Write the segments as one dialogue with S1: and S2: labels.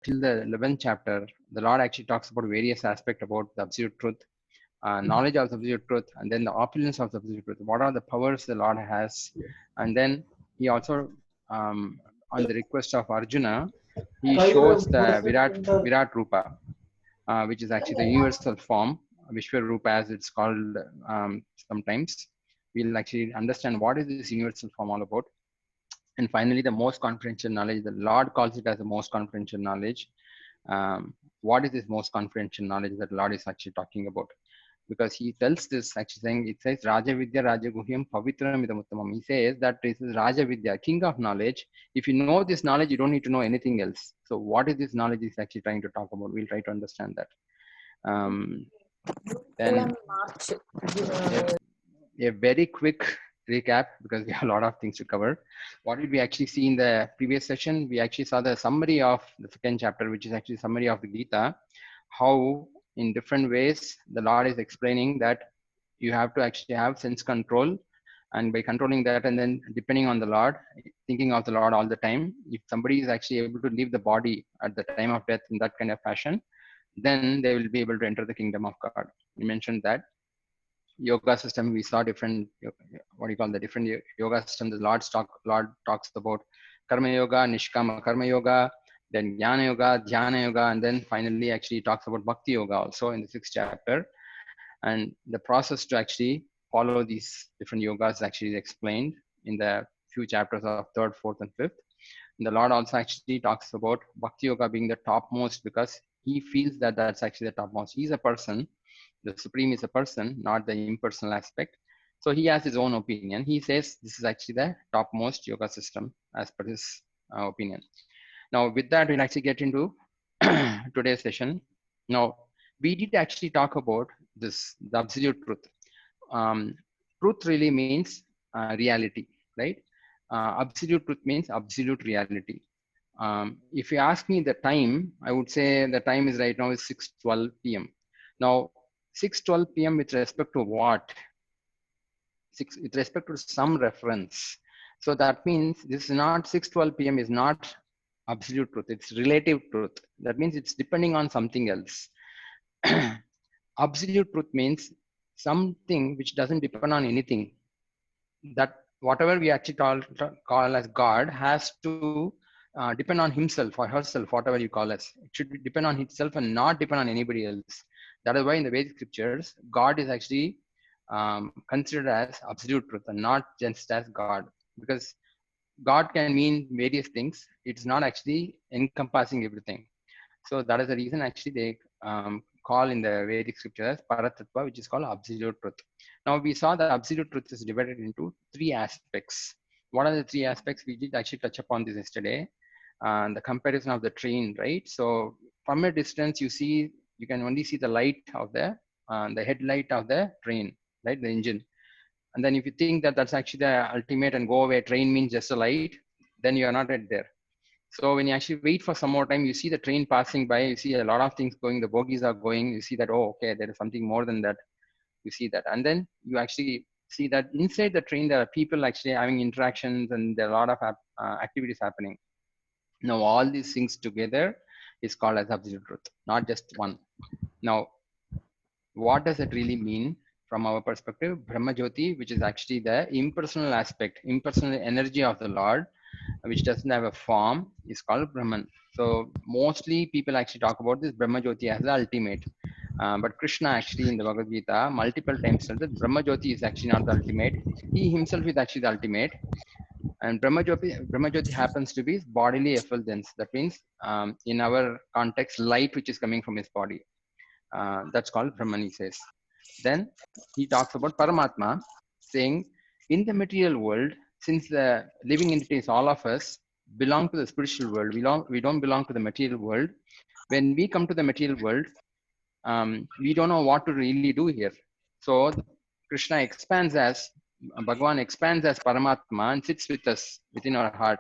S1: till the 11th chapter, the Lord actually talks about various aspects about the absolute truth, knowledge of the absolute truth, and then the opulence of the absolute truth. What are the powers the Lord has? And then he also, on the request of Arjuna, he shows the Virat Rupa, which is actually the universal form, Vishwarupa as it's called sometimes. We'll actually understand what is this universal form all about. And finally, the most confidential knowledge, the Lord calls it as the most confidential knowledge. What is this most confidential knowledge that Lord is actually talking about? Because he tells this actually saying, it says Raja Vidya Raja Guhyam Pavitram Idam Uttamam. He says that this is Raja Vidya, king of knowledge. If you know this knowledge, you don't need to know anything else. So what is this knowledge he's actually trying to talk about? We'll try to understand that. Then a very quick recap, because we have a lot of things to cover. What did we actually see in the previous session? We actually saw the summary of the second chapter, which is actually summary of the Gita, how in different ways the Lord is explaining that you have to actually have sense control, and by controlling that and then depending on the Lord, thinking of the Lord all the time, if somebody is actually able to leave the body at the time of death in that kind of fashion, then they will be able to enter the kingdom of God. We mentioned that yoga system, we saw different, what do you call the different yoga system. The Lord talks about karma yoga, nishkama karma yoga, then jnana yoga, dhyana yoga, and then finally actually talks about bhakti yoga also in the 6th chapter. And the process to actually follow these different yogas actually is explained in the few chapters of 3rd, 4th, and 5th. And the Lord also actually talks about bhakti yoga being the topmost, because he feels that that's actually the topmost. He's a person. The Supreme is a person, not the impersonal aspect. So he has his own opinion. He says this is actually the topmost yoga system as per his opinion. Now, with that, we'll actually get into today's session. Now, we did actually talk about this, the absolute truth. Truth really means reality, right? Absolute truth means absolute reality. If you ask me the time, I would say the time is right now is 6:12 p.m. Now, 6:12 p.m. with respect to what? With respect to some reference. So that means this is not 6:12 p.m. is not absolute truth. It's relative truth. That means it's depending on something else. Absolute truth means something which doesn't depend on anything. That whatever we actually call as God has to depend on himself or herself, whatever you call us. It should depend on itself and not depend on anybody else. That is why in the Vedic scriptures, God is actually considered as absolute truth and not just as God, because God can mean various things. It's not actually encompassing everything. So that is the reason actually they call in the Vedic scriptures Paratattva, which is called absolute truth. Now we saw that absolute truth is divided into 3 aspects. What are the 3 aspects? We did actually touch upon this yesterday. The comparison of the train, right? So from a distance, you can only see the light of the headlight of the train, right? The engine. And then if you think that that's actually the ultimate and go away, train means just a light, then you are not right there. So when you actually wait for some more time, you see the train passing by, you see a lot of things going, the bogies are going, you see that, oh, okay, there is something more than that. You see that. And then you actually see that inside the train, there are people actually having interactions and there are a lot of activities happening. Now, all these things together is called as absolute truth, not just one. Now, what does it really mean from our perspective? Brahma Jyoti, which is actually the impersonal aspect, impersonal energy of the Lord, which doesn't have a form, is called Brahman. So mostly people actually talk about this Brahma Jyoti as the ultimate. But Krishna actually in the Bhagavad Gita multiple times said that Brahma Jyoti is actually not the ultimate. He himself is actually the ultimate. And Brahma Jyoti happens to be bodily effulgence. That means in our context, light which is coming from his body. That's called Brahman, he says. Then he talks about Paramatma, saying in the material world, since the living entities, all of us, belong to the spiritual world, we don't belong to the material world. When we come to the material world, we don't know what to really do here. So Krishna expands as, Bhagavan expands as Paramatma and sits with us within our heart.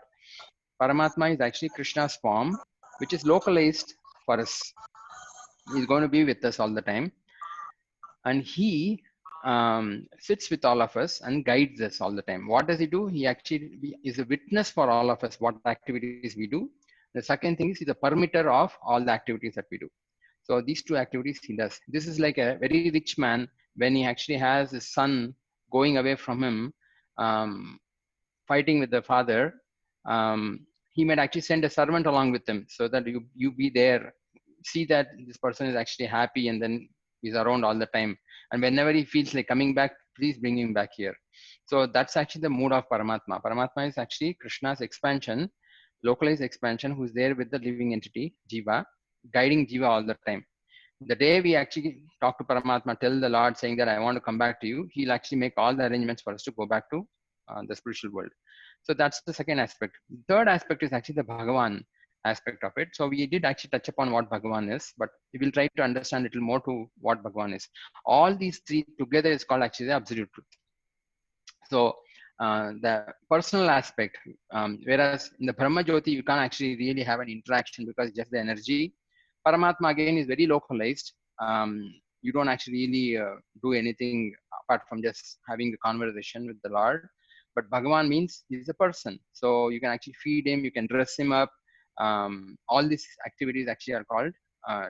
S1: Paramatma is actually Krishna's form, which is localized for us. He's going to be with us all the time. And he sits with all of us and guides us all the time. What does he do? He actually is a witness for all of us, what activities we do. The second thing is he's a permitter of all the activities that we do. So these two activities he does. This is like a very rich man when he actually has his son going away from him, um, fighting with the father. He might actually send a servant along with him so that you be there, see that this person is actually happy, and then he's around all the time. And whenever he feels like coming back, please bring him back here. So that's actually the mood of Paramatma. Paramatma is actually Krishna's expansion, localized expansion, who's there with the living entity, Jiva, guiding Jiva all the time. The day we actually talk to Paramatma, tell the Lord saying that I want to come back to you, he'll actually make all the arrangements for us to go back to the spiritual world. So that's the second aspect. The third aspect is actually the Bhagavan aspect of it. So we did actually touch upon what Bhagavan is, but we will try to understand a little more to what Bhagavan is. All these three together is called actually the absolute truth. So the personal aspect, whereas in the Brahma Jyoti, you can't actually really have an interaction because just the energy. Paramatma again is very localized. You don't actually really do anything apart from just having a conversation with the Lord. But Bhagavan means he's a person. So you can actually feed him, you can dress him up. All these activities actually are called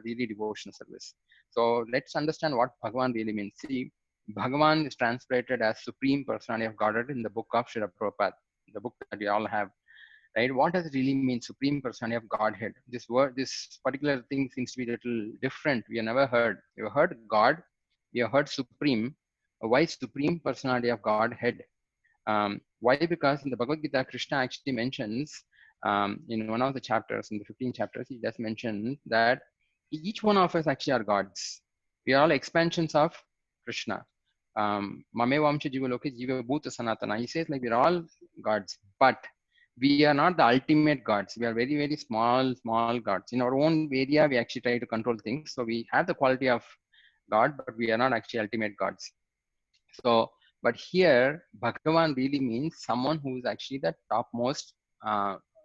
S1: really devotional service. So let's understand what Bhagavan really means. See, Bhagavan is translated as Supreme Personality of Godhead in the book of Srila Prabhupada, the book that we all have, right? What does it really mean, Supreme Personality of Godhead? This word, this particular thing seems to be a little different. We have never heard. We have heard God, we have heard Supreme. Why Supreme Personality of Godhead? Why? Because in the Bhagavad Gita, Krishna actually mentions in one of the chapters, in the 15 chapters, he does mention that each one of us actually are gods. We are all expansions of Krishna. Mame Vamsha Jiva Loke Jiva Bhuta Sanatana. He says like we're all gods, but we are not the ultimate gods. We are very, very small gods. In our own area, we actually try to control things. So we have the quality of God, but we are not actually ultimate gods. So, but here, Bhagavan really means someone who is actually the topmost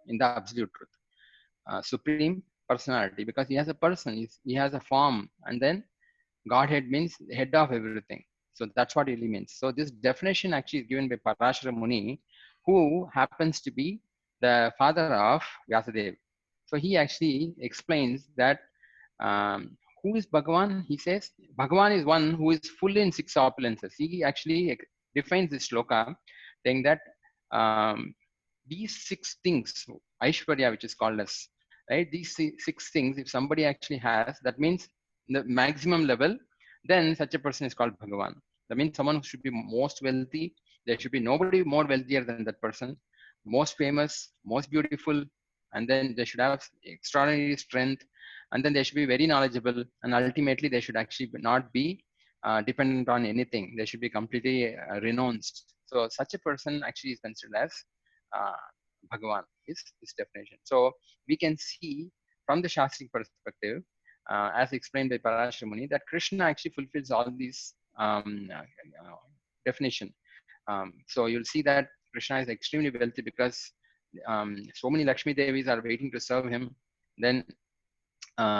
S1: in the absolute truth, supreme personality, because he has a person, he has a form, and then Godhead means head of everything. So that's what it really means. So this definition actually is given by Parashara Muni, who happens to be the father of Vyasadeva. So he actually explains that who is Bhagavan? He says Bhagavan is one who is full in six opulences. He actually defines this shloka saying that these six things, Aishwarya, which is called as, right? These six things, if somebody actually has, that means the maximum level, then such a person is called Bhagavan. That means someone who should be most wealthy. There should be nobody more wealthier than that person, most famous, most beautiful, and then they should have extraordinary strength, and then they should be very knowledgeable, and ultimately they should actually not be dependent on anything. They should be completely renounced. So such a person actually is considered as uh, Bhagavan, is this definition. So we can see from the Shastric perspective, as explained by Parashara Muni, that Krishna actually fulfills all these definition. So you'll see that Krishna is extremely wealthy because so many Lakshmi Devis are waiting to serve him. Then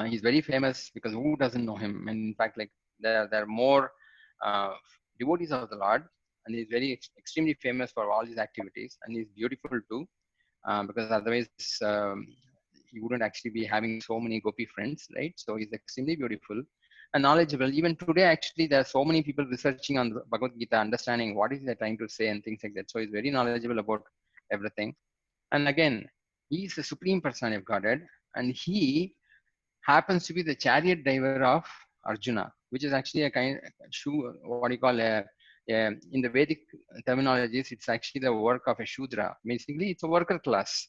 S1: he's very famous because who doesn't know him? And in fact, like there are more uh, devotees of the Lord, and he's very extremely famous for all his activities, and he's beautiful too, because otherwise he wouldn't actually be having so many gopi friends, right? So he's extremely beautiful and knowledgeable. Even today, actually, there are so many people researching on Bhagavad Gita, understanding what is they trying to say and things like that. So he's very knowledgeable about everything. And again, he is the supreme personality of Godhead, and he happens to be the chariot driver of Arjuna, which is actually a kind what do you call in the Vedic terminologies, it's actually the work of a Shudra. Basically, it's a worker class.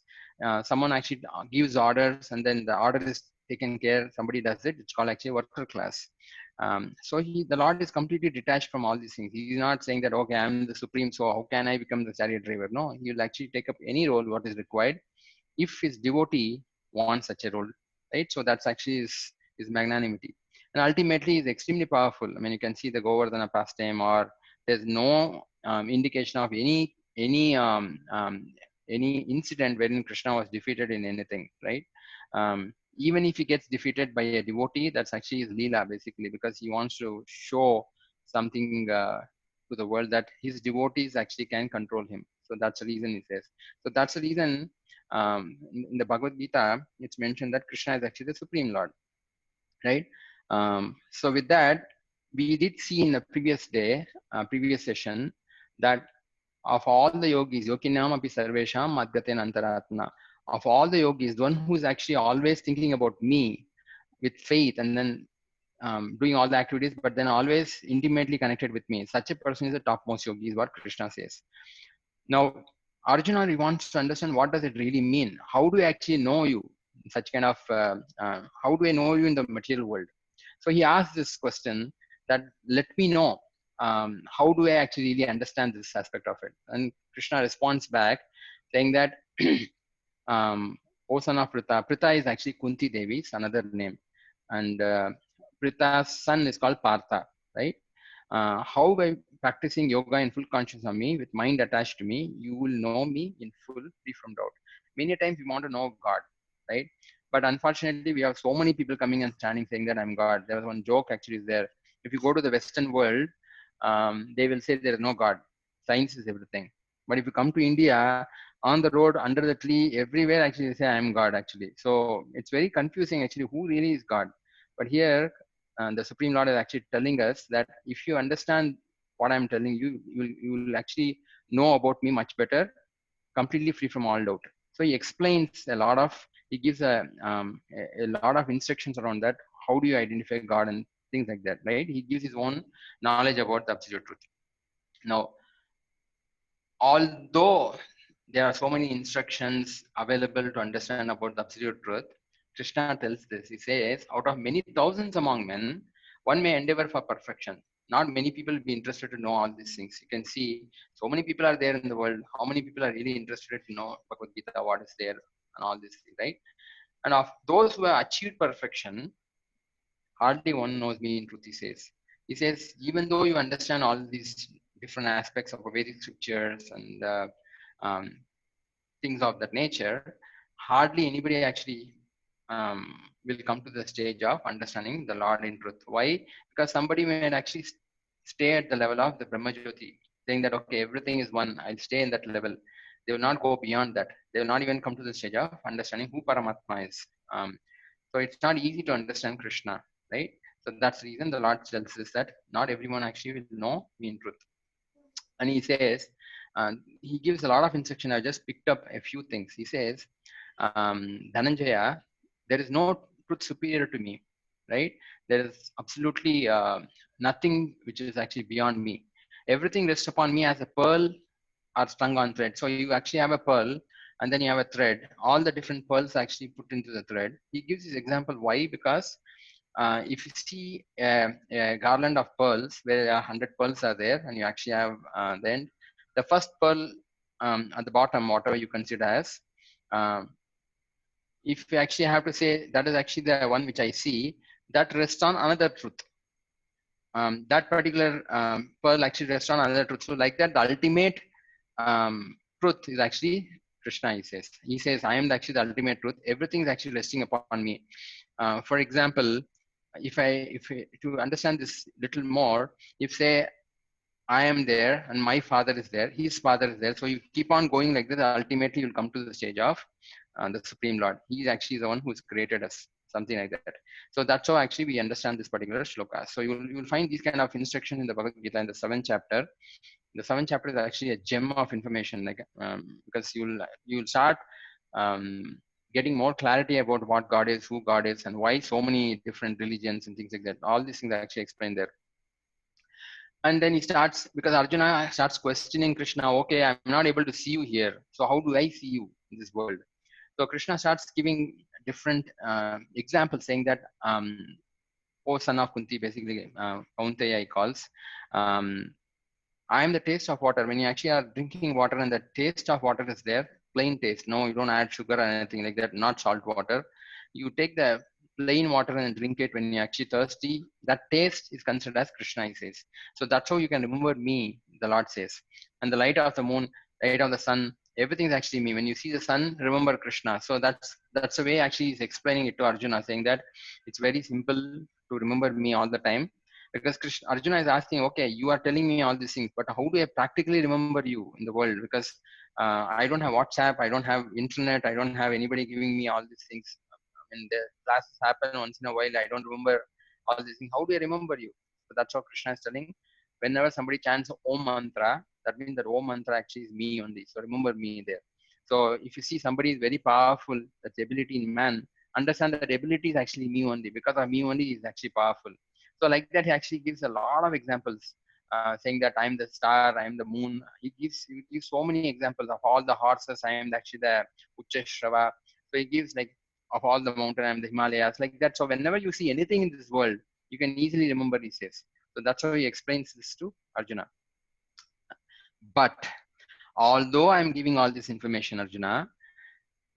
S1: Someone actually gives orders, and then the order is taken care. Somebody does it. It's called actually worker class. So the Lord is completely detached from all these things. He's not saying that, okay, I'm the supreme, so how can I become the chariot driver? No, he will actually take up any role what is required if his devotee wants such a role, right? So that's actually his magnanimity. And ultimately is extremely powerful. I mean, you can see the Govardhana pastime, or there's no indication of any incident wherein Krishna was defeated in anything, right? Even if he gets defeated by a devotee, that's actually his leela, basically, because he wants to show something to the world that his devotees actually can control him. So that's the reason he says. So that's the reason In the Bhagavad Gita, it's mentioned that Krishna is actually the Supreme Lord, right? So with that, we did see in the previous session, that of all the yogis, yoginam api sarvesham madgaten antaratma, of all the yogis, the one who's actually always thinking about me with faith, and then doing all the activities, but then always intimately connected with me, such a person is the topmost yogi, is what Krishna says. Now, Arjuna wants to understand, what does it really mean? How do I actually know you? Such kind of, how do I know you in the material world? So he asked this question, that let me know, how do I actually really understand this aspect of it? And Krishna responds back saying that, O son of Pritha, Pritha is actually Kunti Devi's another name. And Pritha's son is called Partha, right? How by practicing yoga in full consciousness of me, with mind attached to me, you will know me in full, free from doubt. Many times we want to know God, right? But unfortunately, we have so many people coming and standing saying that I'm God. There was one joke actually is there. If you go to the Western world, they will say there is no God. Science is everything. But if you come to India, on the road, under the tree, everywhere actually they say I am God actually. So it's very confusing actually who really is God. But here, the Supreme Lord is actually telling us that if you understand what I'm telling you, you will actually know about me much better, completely free from all doubt. So he explains a lot of, he gives a lot of instructions around that. How do you identify God and things like that, right? He gives his own knowledge about the absolute truth. Now, although there are so many instructions available to understand about the absolute truth, Krishna tells this. He says, out of many thousands among men, one may endeavor for perfection. Not many people will be interested to know all these things. You can see so many people are there in the world. How many people are really interested to know Bhagavad Gita, what is there, and all these things, right? And of those who have achieved perfection, hardly one knows me in truth, he says. He says, even though you understand all these different aspects of Vedic scriptures and um, things of that nature, hardly anybody actually will come to the stage of understanding the Lord in truth. Why? Because somebody may actually stay at the level of the Brahmajyoti, saying that, okay, everything is one, I'll stay in that level. They will not go beyond that. They will not even come to the stage of understanding who Paramatma is. So it's not easy to understand Krishna, right? So that's the reason the Lord tells us that not everyone actually will know me in truth. And he says, he gives a lot of instruction. I just picked up a few things. He says, Dhananjaya, there is no truth superior to me, right? There is absolutely nothing which is actually beyond me. Everything rests upon me as a pearl or strung on thread. So you actually have a pearl and then you have a thread. All the different pearls are actually put into the thread. He gives his example. Why? Because if you see a garland of pearls where 100 pearls are there, and you actually have then the first pearl at the bottom, whatever you consider as, um, if you actually have to say that is actually the one which I see, that rests on another truth. That particular pearl actually rests on another truth. So like that, the ultimate truth is actually Krishna. He says, I am actually the ultimate truth. Everything is actually resting upon me. For example, if to understand this little more, if say I am there and my father is there, his father is there, so you keep on going like this, ultimately you'll come to the stage of the Supreme Lord. He is actually the one who's created us, something like that. So that's how actually we understand this particular shloka. So you'll find these kind of instructions in the Bhagavad Gita in the 7th chapter. The 7th chapter is actually a gem of information, like because you'll start getting more clarity about what God is, who God is, and why so many different religions and things like that. All these things are actually explained there. And then he starts, because Arjuna starts questioning Krishna, okay, I'm not able to see you here. So how do I see you in this world? So Krishna starts giving different examples, saying that, O son of Kunti, basically, Kaunteya he calls, I am the taste of water. When you actually are drinking water and the taste of water is there, plain taste. No, you don't add sugar or anything like that, not salt water. You take the plain water and drink it when you're actually thirsty. That taste is considered as Krishna, he says. So that's how you can remember me, the Lord says. And the light of the moon, light of the sun, everything is actually me. When you see the sun, remember Krishna. So that's the way actually he's explaining it to Arjuna, saying that it's very simple to remember me all the time. Because Arjuna is asking, okay, you are telling me all these things, but how do I practically remember you in the world? Because I don't have WhatsApp, I don't have internet, I don't have anybody giving me all these things. I mean, the classes happen once in a while. I don't remember all these things. How do I remember you? So that's what Krishna is telling. Whenever somebody chants Om mantra, that means that Om mantra actually is me only. So remember me there. So if you see somebody is very powerful, that's ability in man, understand that ability is actually me only. Because of me only is actually powerful. So like that, he actually gives a lot of examples, saying that I'm the star, I'm the moon. He gives so many examples of all the horses. I am actually the Ucheshrava. So he gives like of all the mountain, I'm the Himalayas, like that. So whenever you see anything in this world, you can easily remember, he says. So that's how he explains this to Arjuna. But although I'm giving all this information, Arjuna,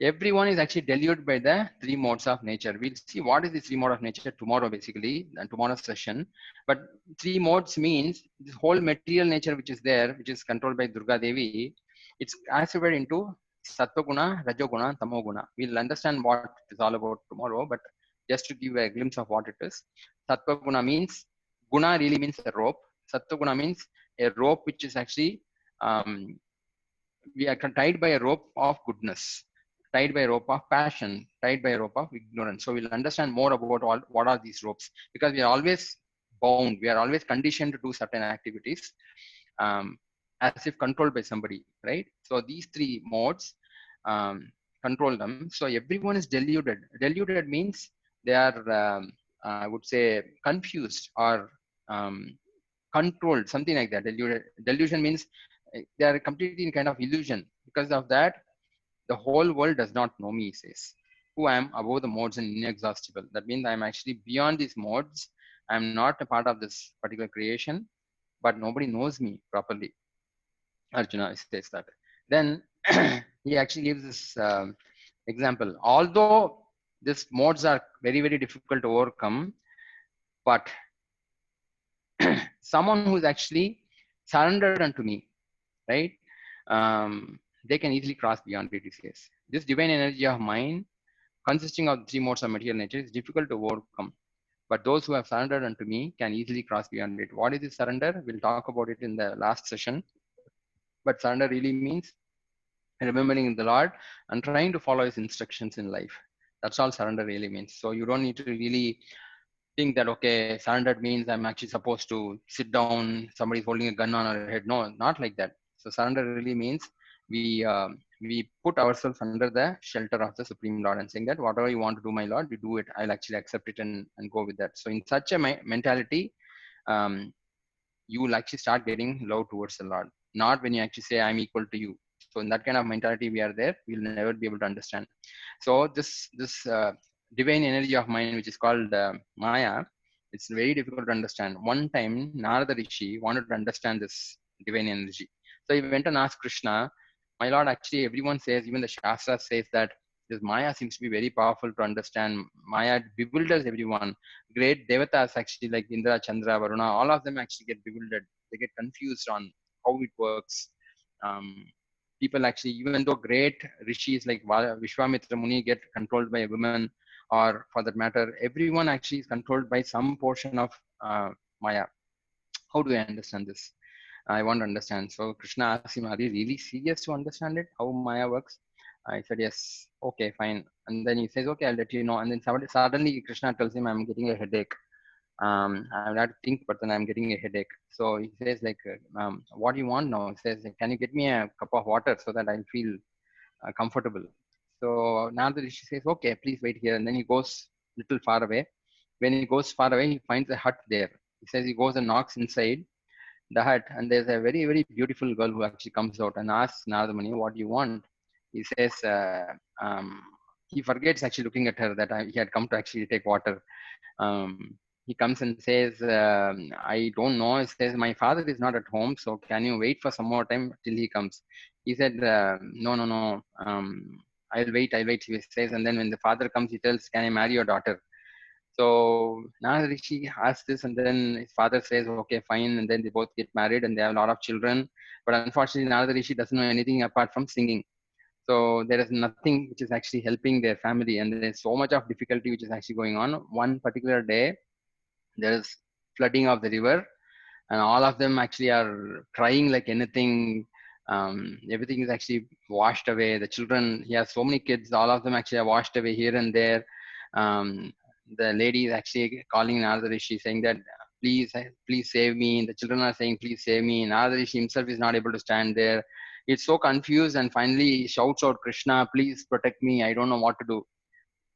S1: everyone is actually deluded by the three modes of nature. We'll see what is the three mode of nature tomorrow, basically, and tomorrow's session. But three modes means this whole material nature which is there, which is controlled by Durga Devi, it's classified into Sattva-guna, Rajoguna, Tamoguna. We'll understand what it's all about tomorrow, but just to give a glimpse of what it is. Sattva-guna means, guna really means a rope. Sattva-guna means a rope which is actually, we are tied by a rope of goodness, tied by a rope of passion, tied by a rope of ignorance. So we'll understand more about what are these ropes, because we are always bound, we are always conditioned to do certain activities, um, as if controlled by somebody, right? So these three modes, control them. So everyone is deluded. Deluded means they are, I would say, confused or controlled, something like that. Delusion means they are completely in kind of illusion. Because of that, the whole world does not know me, he says, who I am above the modes and inexhaustible. That means I am actually beyond these modes. I am not a part of this particular creation, but nobody knows me properly. Arjuna says that. Then he actually gives this example. Although these modes are very, very difficult to overcome, but someone who is actually surrendered unto me, right? They can easily cross beyond it, he says. This divine energy of mine, consisting of three modes of material nature, is difficult to overcome. But those who have surrendered unto me can easily cross beyond it. What is this surrender? We'll talk about it in the last session. But surrender really means remembering the Lord and trying to follow his instructions in life. That's all surrender really means. So you don't need to really think that, okay, surrendered means I'm actually supposed to sit down, somebody's holding a gun on our head. No, not like that. So surrender really means we put ourselves under the shelter of the Supreme Lord and saying that whatever you want to do, my Lord, we do it. I'll actually accept it and go with that. So in such a mentality, um, you will actually start getting love towards the Lord. Not when you actually say, I'm equal to you. So in that kind of mentality we are there, we'll never be able to understand. So this divine energy of mine, which is called Maya, it's very difficult to understand. One time, Narada Rishi wanted to understand this divine energy. So he went and asked Krishna, my Lord, actually everyone says, even the Shastra says that this Maya seems to be very powerful to understand. Maya bewilders everyone. Great devatas actually like Indra, Chandra, Varuna, all of them actually get bewildered. They get confused on how it works. Um, People actually, even though great rishis like Vishwamitra Muni get controlled by a woman, or for that matter, everyone actually is controlled by some portion of Maya. How do I understand this? I want to understand. So Krishna asked him, are you really serious to understand it? How Maya works? I said, yes. Okay, fine. And then he says, okay, I'll let you know. And then suddenly Krishna tells him, I'm getting a headache. I have to think, but then I'm getting a headache. So he says, like, what do you want now? He says, can you get me a cup of water so that I feel comfortable? So now the Rishi says, okay, please wait here. And then he goes little far away. When he goes far away, he finds a hut there. He says he goes and knocks inside the hut, and there's a very, very beautiful girl who actually comes out and asks Narada Muni, what do you want? He says, he forgets actually looking at her that he had come to actually take water. He comes and says, I don't know. He says, my father is not at home, so can you wait for some more time till he comes? He said, no, no, no. I'll wait, he says. And then when the father comes, he tells, can I marry your daughter? So now Rishi asks this, and then his father says, okay, fine. And then they both get married and they have a lot of children. But unfortunately, Narada Rishi doesn't know anything apart from singing. So there is nothing which is actually helping their family. And there's so much of difficulty which is actually going on. One particular day, there is flooding of the river, and all of them actually are crying like anything. Everything is actually washed away. The children, he has so many kids, all of them actually are washed away here and there. um, the lady is actually calling Narada Rishi saying that please save me. The children are saying please save me. Narada Rishi himself is not able to stand there. It's so confused, and finally he shouts out, Krishna, please protect me, I don't know what to do.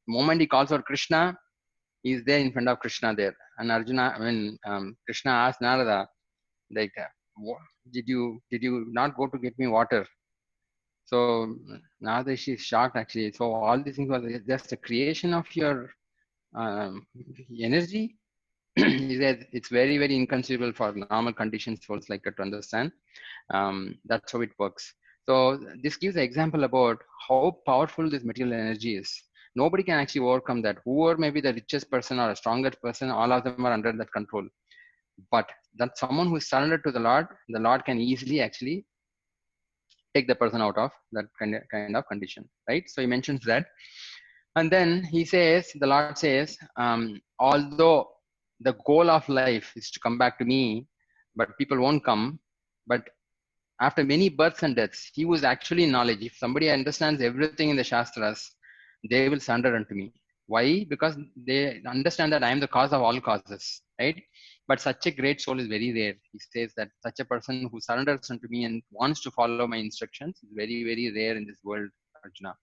S1: The moment he calls out Krishna, he is there in front of Krishna there. And Krishna asked Narada, like, did you not go to get me water? So Narada, she is shocked actually. So all these things was just a creation of your um, energy. He said it's very, very inconceivable for normal conditions souls like to understand. That's how it works. So this gives an example about how powerful this material energy is. Nobody can actually overcome that. Whoever may be the richest person or a strongest person, all of them are under that control. But that someone who is surrendered to the Lord can easily actually take the person out of that kind of condition, right? So he mentions that. And then he says, the Lord says, although the goal of life is to come back to me, but people won't come. But after many births and deaths, he was actually in knowledge. If somebody understands everything in the Shastras, they will surrender unto me. Why? Because they understand that I am the cause of all causes, right? But such a great soul is very rare. He says that such a person who surrenders unto me and wants to follow my instructions is very, very rare in this world, Arjuna.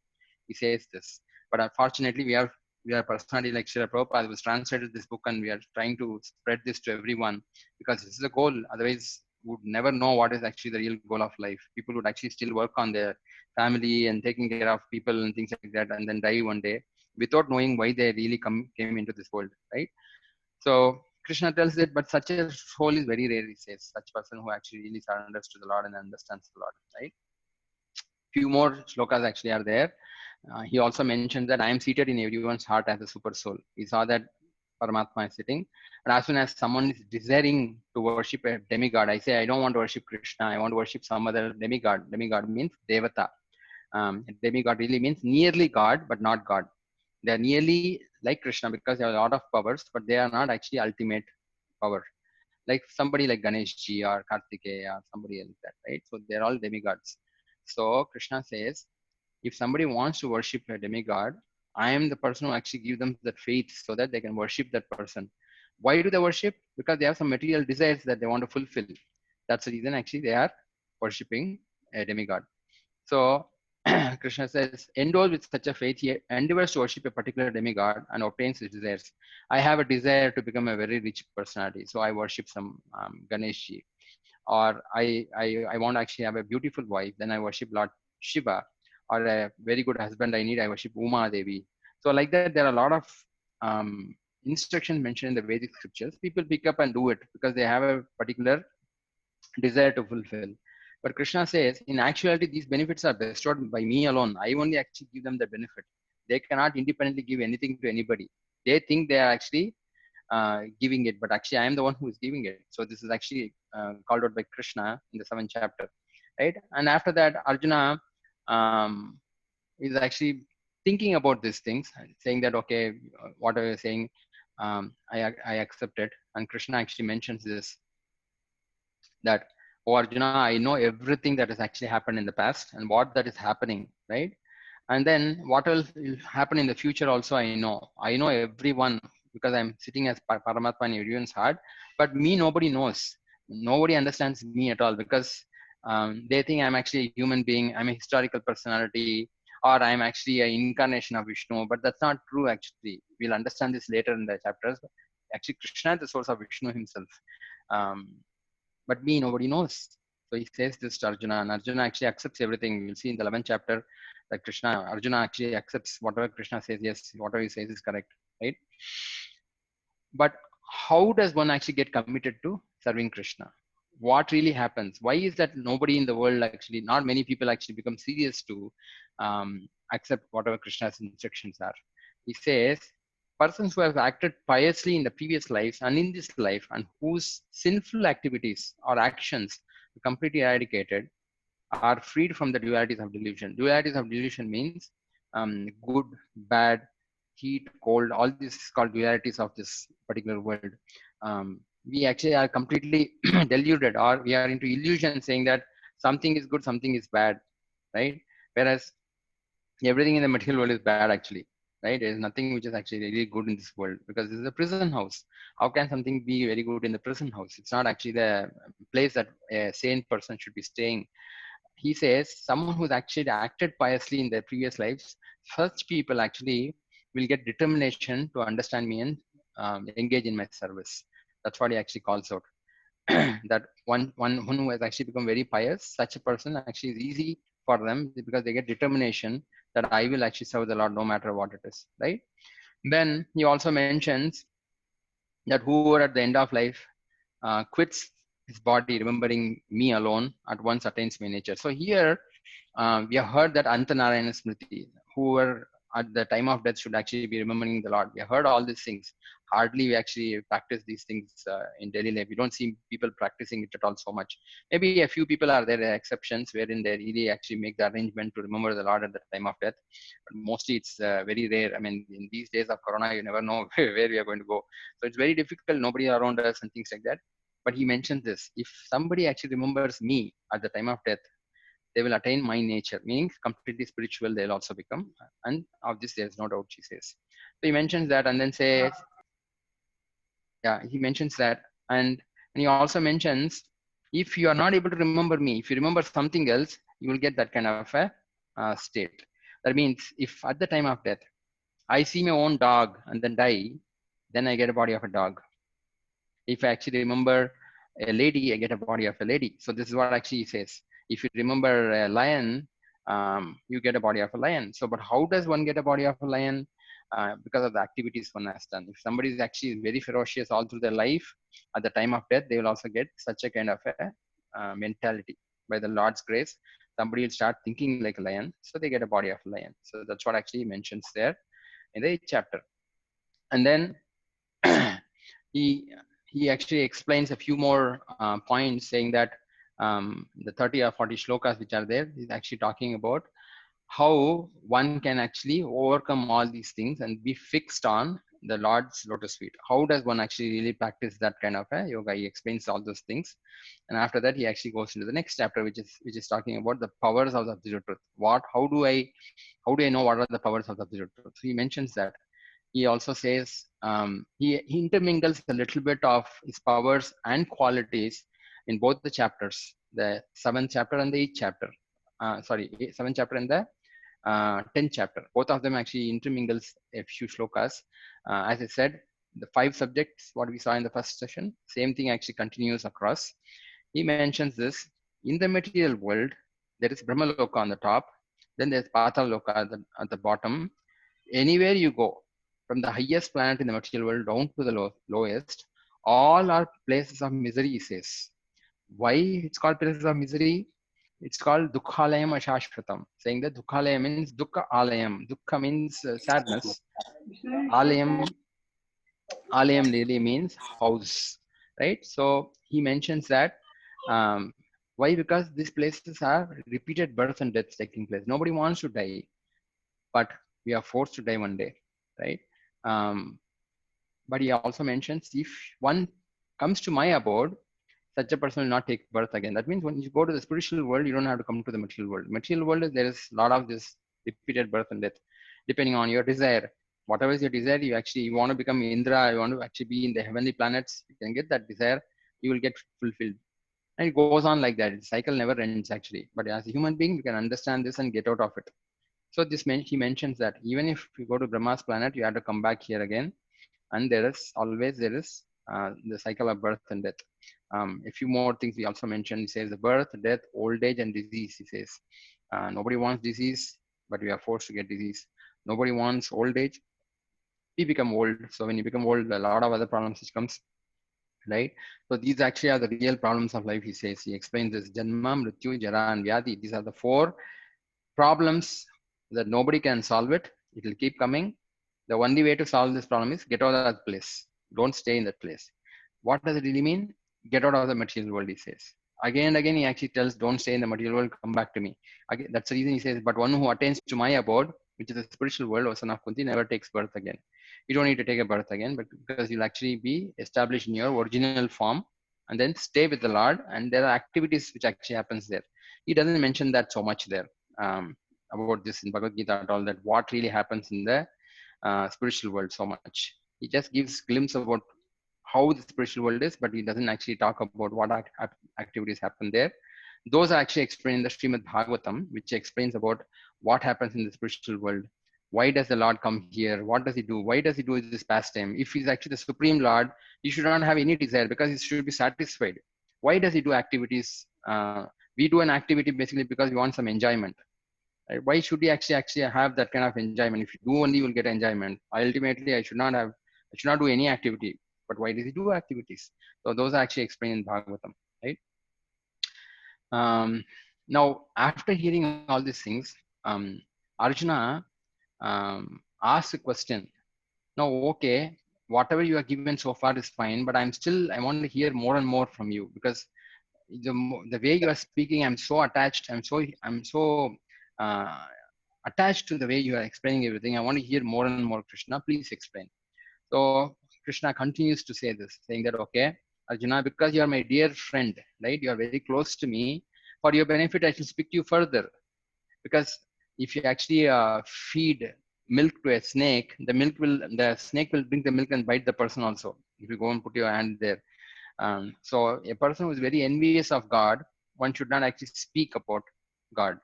S1: He says this. But unfortunately, we are personality like Srila Prabhupada who has translated this book, and we are trying to spread this to everyone because this is the goal. Otherwise, would never know what is actually the real goal of life. People would actually still work on their family and taking care of people and things like that, and then die one day without knowing why they really came into this world, right? So Krishna tells it, but such a soul is very rare, he says, such person who actually really surrenders to the Lord and understands the Lord, right? Few more shlokas actually are there. He also mentions that I am seated in everyone's heart as a super soul. He saw that Paramatma is sitting. And as soon as someone is desiring to worship a demigod, I say, I don't want to worship Krishna. I want to worship some other demigod. Demigod means Devata. Demigod really means nearly God, but not God. They are nearly like Krishna because they have a lot of powers, but they are not actually ultimate power. Like somebody like Ganesh ji or Kartikeya or somebody else that, right? So they're all demigods. So Krishna says, if somebody wants to worship a demigod, I am the person who actually give them that faith so that they can worship that person. Why do they worship? Because they have some material desires that they want to fulfill. That's the reason actually they are worshiping a demigod. So Krishna says, endowed with such a faith, he endeavors to worship a particular demigod and obtains his desires. I have a desire to become a very rich personality, so I worship some Ganesh. Or I want to actually have a beautiful wife, then I worship Lord Shiva. Or a very good husband I need, I worship Uma Devi. So like that, there are a lot of um, instructions mentioned in the Vedic scriptures. People pick up and do it because they have a particular desire to fulfill. But Krishna says, in actuality, these benefits are bestowed by me alone. I only actually give them the benefit. They cannot independently give anything to anybody. They think they are actually giving it, but actually I am the one who is giving it. So this is actually called out by Krishna in the 7th chapter, right? And after that, Arjuna um, is actually thinking about these things, saying that, okay, what are you saying? I accept it. And Krishna actually mentions this, that, oh Arjuna, I know everything that has actually happened in the past and what that is happening, right? And then what will happen in the future also, I know everyone because I'm sitting as Paramatma in everyone's heart, but me, nobody knows. Nobody understands me at all because they think I'm actually a human being, I'm a historical personality, or I'm actually an incarnation of Vishnu, but that's not true actually. We'll understand this later in the chapters. Actually, Krishna is the source of Vishnu himself. Um, but me, nobody knows. So he says this to Arjuna, and Arjuna actually accepts everything. We'll see in the 11th chapter that Arjuna actually accepts whatever Krishna says. Yes, whatever he says is correct, right? But how does one actually get committed to serving Krishna? What really happens? Why is that nobody in the world actually, not many people actually become serious to accept whatever Krishna's instructions are? He says, persons who have acted piously in the previous lives and in this life and whose sinful activities or actions are completely eradicated are freed from the dualities of delusion. Dualities of delusion means good, bad, heat, cold, all this is called dualities of this particular world. we actually are completely deluded, or we are into illusion saying that something is good, something is bad, right? Whereas everything in the material world is bad actually, right? There is nothing which is actually really good in this world, because this is a prison house. How can something be very good in the prison house? It's not actually the place that a sane person should be staying. He says someone who's actually acted piously in their previous lives, such people actually will get determination to understand me and engage in my service. That's what he actually calls out. That one who has actually become very pious, such a person actually is easy for them, because they get determination that I will actually serve the Lord no matter what it is, right? Then he also mentions that whoever at the end of life quits his body, remembering me alone, at once attains my nature. So here we have heard that Antanarayana Smriti, whoever at the time of death should actually be remembering the Lord. We have heard all these things. Hardly we actually practice these things in daily life. We don't see people practicing it at all so much. Maybe a few people are there, exceptions, wherein they really actually make the arrangement to remember the Lord at the time of death. But mostly it's very rare. I mean, in these days of Corona, you never know where we are going to go. So it's very difficult. Nobody around us and things like that. But he mentions this: if somebody actually remembers me at the time of death, they will attain my nature, meaning completely spiritual they'll also become. And of this there's no doubt, she says. So he mentions that, and then says, yeah, he mentions that. And he also mentions, if you are not able to remember me, if you remember something else, you will get that kind of a state. That means if at the time of death I see my own dog and then die, then I get a body of a dog. If I actually remember a lady, I get a body of a lady. So this is what actually he says. If you remember a lion, you get a body of a lion. So, but how does one get a body of a lion? Because of the activities one has done. If somebody is actually very ferocious all through their life, at the time of death, they will also get such a kind of a mentality. By the Lord's grace, somebody will start thinking like a lion, so they get a body of a lion. So that's what actually he mentions there in the 8th chapter. And then he he actually explains a few more points, saying that the 30 or 40 shlokas which are there is actually talking about how one can actually overcome all these things and be fixed on the Lord's lotus feet. How does one actually really practice that kind of a yoga? He explains all those things, and after that he actually goes into the next chapter, which is talking about the powers of the absolute truth. How do I know what are the powers of the absolute truth? So he mentions that. He also says, he intermingles a little bit of his powers and qualities in both the chapters, the 7th chapter and the 8th chapter. Sorry, 7th chapter and the 10th chapter. Both of them actually intermingles a few shlokas. As I said, the 5 subjects, what we saw in the first session, same thing actually continues across. He mentions this: in the material world, there is Brahmaloka on the top, then there's Pataloka at the bottom. Anywhere you go, from the highest planet in the material world down to the lowest, all are places of misery, he says. Why it's called places of misery? It's called Dukhalayam Ashashvatam, saying that Dukhalaya means Dukha Alayam. Dukha means sadness. Alayam, Alayam really means house, right? So he mentions that. Um, why? Because these places are repeated birth and death taking place. Nobody wants to die, but we are forced to die one day, right? Um, but he also mentions, if one comes to my abode, such a person will not take birth again. That means when you go to the spiritual world, you don't have to come to the material world. Material world, there is a lot of this repeated birth and death, depending on your desire. Whatever is your desire, you want to become Indra, you want to actually be in the heavenly planets, you can get that desire, you will get fulfilled. And it goes on like that. The cycle never ends actually. But as a human being, you can understand this and get out of it. So he mentions that even if you go to Brahma's planet, you have to come back here again, and there is the cycle of birth and death. A few more things he also mentioned. He says the birth, death, old age, and disease. He says nobody wants disease, but we are forced to get disease. Nobody wants old age. We become old. So when you become old, a lot of other problems which comes, right? So these actually are the real problems of life. He says. He explains this: Janma, Mrityu, Jara, and Vyadi. These are the 4 problems that nobody can solve it. It will keep coming. The only way to solve this problem is get out of that place. Don't stay in that place. What does it really mean? Get out of the material world, he says. Again and again, he actually tells, don't stay in the material world, come back to me. Again, that's the reason he says, but one who attains to my abode, which is the spiritual world, O son of Kunti, never takes birth again. You don't need to take a birth again, but because you'll actually be established in your original form and then stay with the Lord. And there are activities which actually happens there. He doesn't mention that so much there, about this in Bhagavad Gita at all, that what really happens in the spiritual world so much. He just gives glimpse about how the spiritual world is, but he doesn't actually talk about what activities happen there. Those are actually explained in the Srimad Bhagavatam, which explains about what happens in the spiritual world. Why does the Lord come here? What does he do? Why does he do this pastime? If he's actually the Supreme Lord, he should not have any desire because he should be satisfied. Why does he do activities? We do an activity basically because we want some enjoyment. Right? Why should we actually have that kind of enjoyment? If you do only, you will get enjoyment. Ultimately, I should not do any activity. But why does he do activities? So those are actually explained in Bhagavatam, right? Now, after hearing all these things, Arjuna asks a question. Now, okay, whatever you are given so far is fine, but I want to hear more and more from you, because the way you are speaking, I'm so attached. I'm so uh, attached to the way you are explaining everything. I want to hear more and more, Krishna. Please explain. So Krishna continues to say this, saying that, okay, Arjuna, because you are my dear friend, right? You are very close to me. For your benefit, I shall speak to you further. Because if you actually feed milk to a snake, the snake will drink the milk and bite the person also. If you go and put your hand there. So a person who is very envious of God, one should not actually speak about God.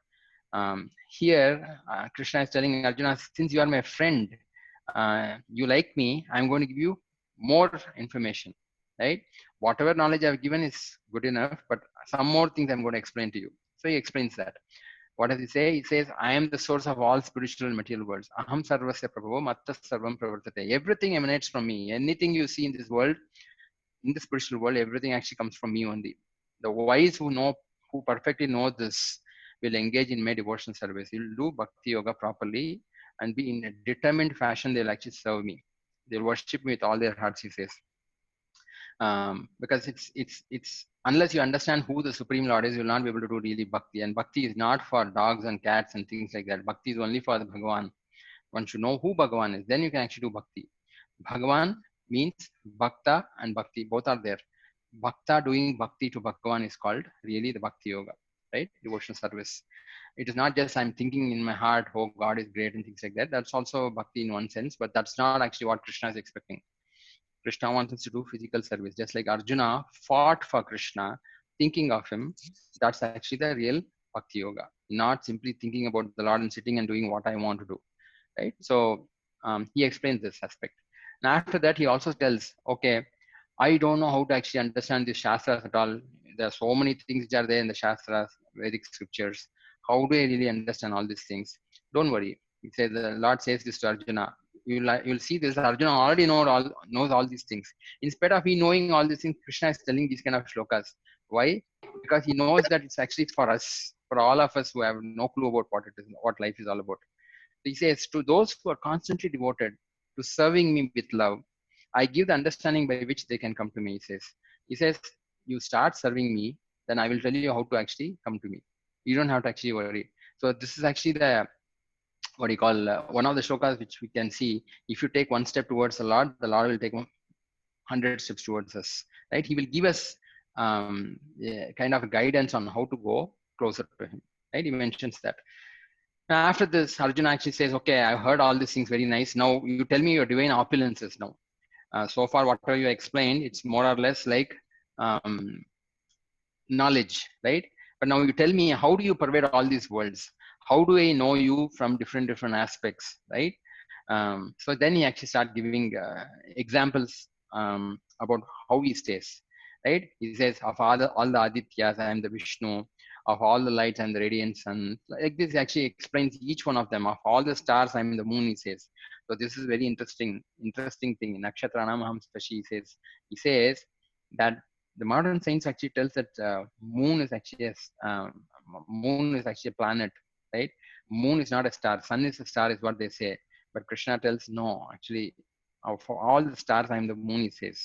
S1: Here, Krishna is telling Arjuna, since you are my friend, you like me, I'm going to give you more information, right? Whatever knowledge I've given is good enough, but some more things I'm going to explain to you. So he explains that. What does he say? He says, I am the source of all spiritual and material worlds. Aham sarvasya prabhavo mattas sarvam pravartate. Everything emanates from me. Anything you see in this world, in the spiritual world, everything actually comes from me only. The wise who perfectly know this, will engage in my devotional service. You'll do bhakti yoga properly and be in a determined fashion. They'll actually serve me. They'll worship me with all their hearts, he says. Because it's unless you understand who the Supreme Lord is, you'll not be able to do really bhakti. And bhakti is not for dogs and cats and things like that. Bhakti is only for the Bhagavan. One should know who Bhagavan is. Then you can actually do bhakti. Bhagavan means bhakta and bhakti. Both are there. Bhakta doing bhakti to Bhagavan is called really the bhakti yoga, right? Devotional service. It is not just I'm thinking in my heart, oh, God is great and things like that. That's also bhakti in one sense, but that's not actually what Krishna is expecting. Krishna wants us to do physical service, just like Arjuna fought for Krishna, thinking of him. That's actually the real bhakti yoga, not simply thinking about the Lord and sitting and doing what I want to do, right? So he explains this aspect. And after that, he also tells, okay, I don't know how to actually understand the Shastras at all. There are so many things which are there in the Shastras, Vedic scriptures. How do I really understand all these things? Don't worry. He says, the Lord says this to Arjuna. You'll see this. Arjuna already knows all these things. Instead of he knowing all these things, Krishna is telling these kind of shlokas. Why? Because he knows that it's actually for us, for all of us who have no clue about what it is, what life is all about. He says, to those who are constantly devoted to serving me with love, I give the understanding by which they can come to me, he says, you start serving me, then I will tell you how to actually come to me. You don't have to actually worry. So this is actually what you call, one of the shlokas which we can see. If you take one step towards the Lord will take 100 steps towards us, right? He will give us kind of guidance on how to go closer to him, right? He mentions that. After this, Arjuna actually says, okay, I've heard all these things very nice. Now you tell me your divine opulences now. So far, whatever you explained, it's more or less like knowledge, right? But now you tell me, how do you pervade all these worlds? How do I know you from different aspects, right? So then he actually start giving examples about how he stays, right? He says, of all the Adityas, I am the Vishnu. Of all the lights, I am the radiant sun. Like this actually explains each one of them. Of all the stars, I am the moon, he says. So this is very interesting thing. Nakshatranam Aham Shashi, he says that the modern science actually tells that moon is actually a planet, right? Moon is not a star. Sun is a star, is what they say. But Krishna tells no. Actually, for all the stars, I am the moon. He says,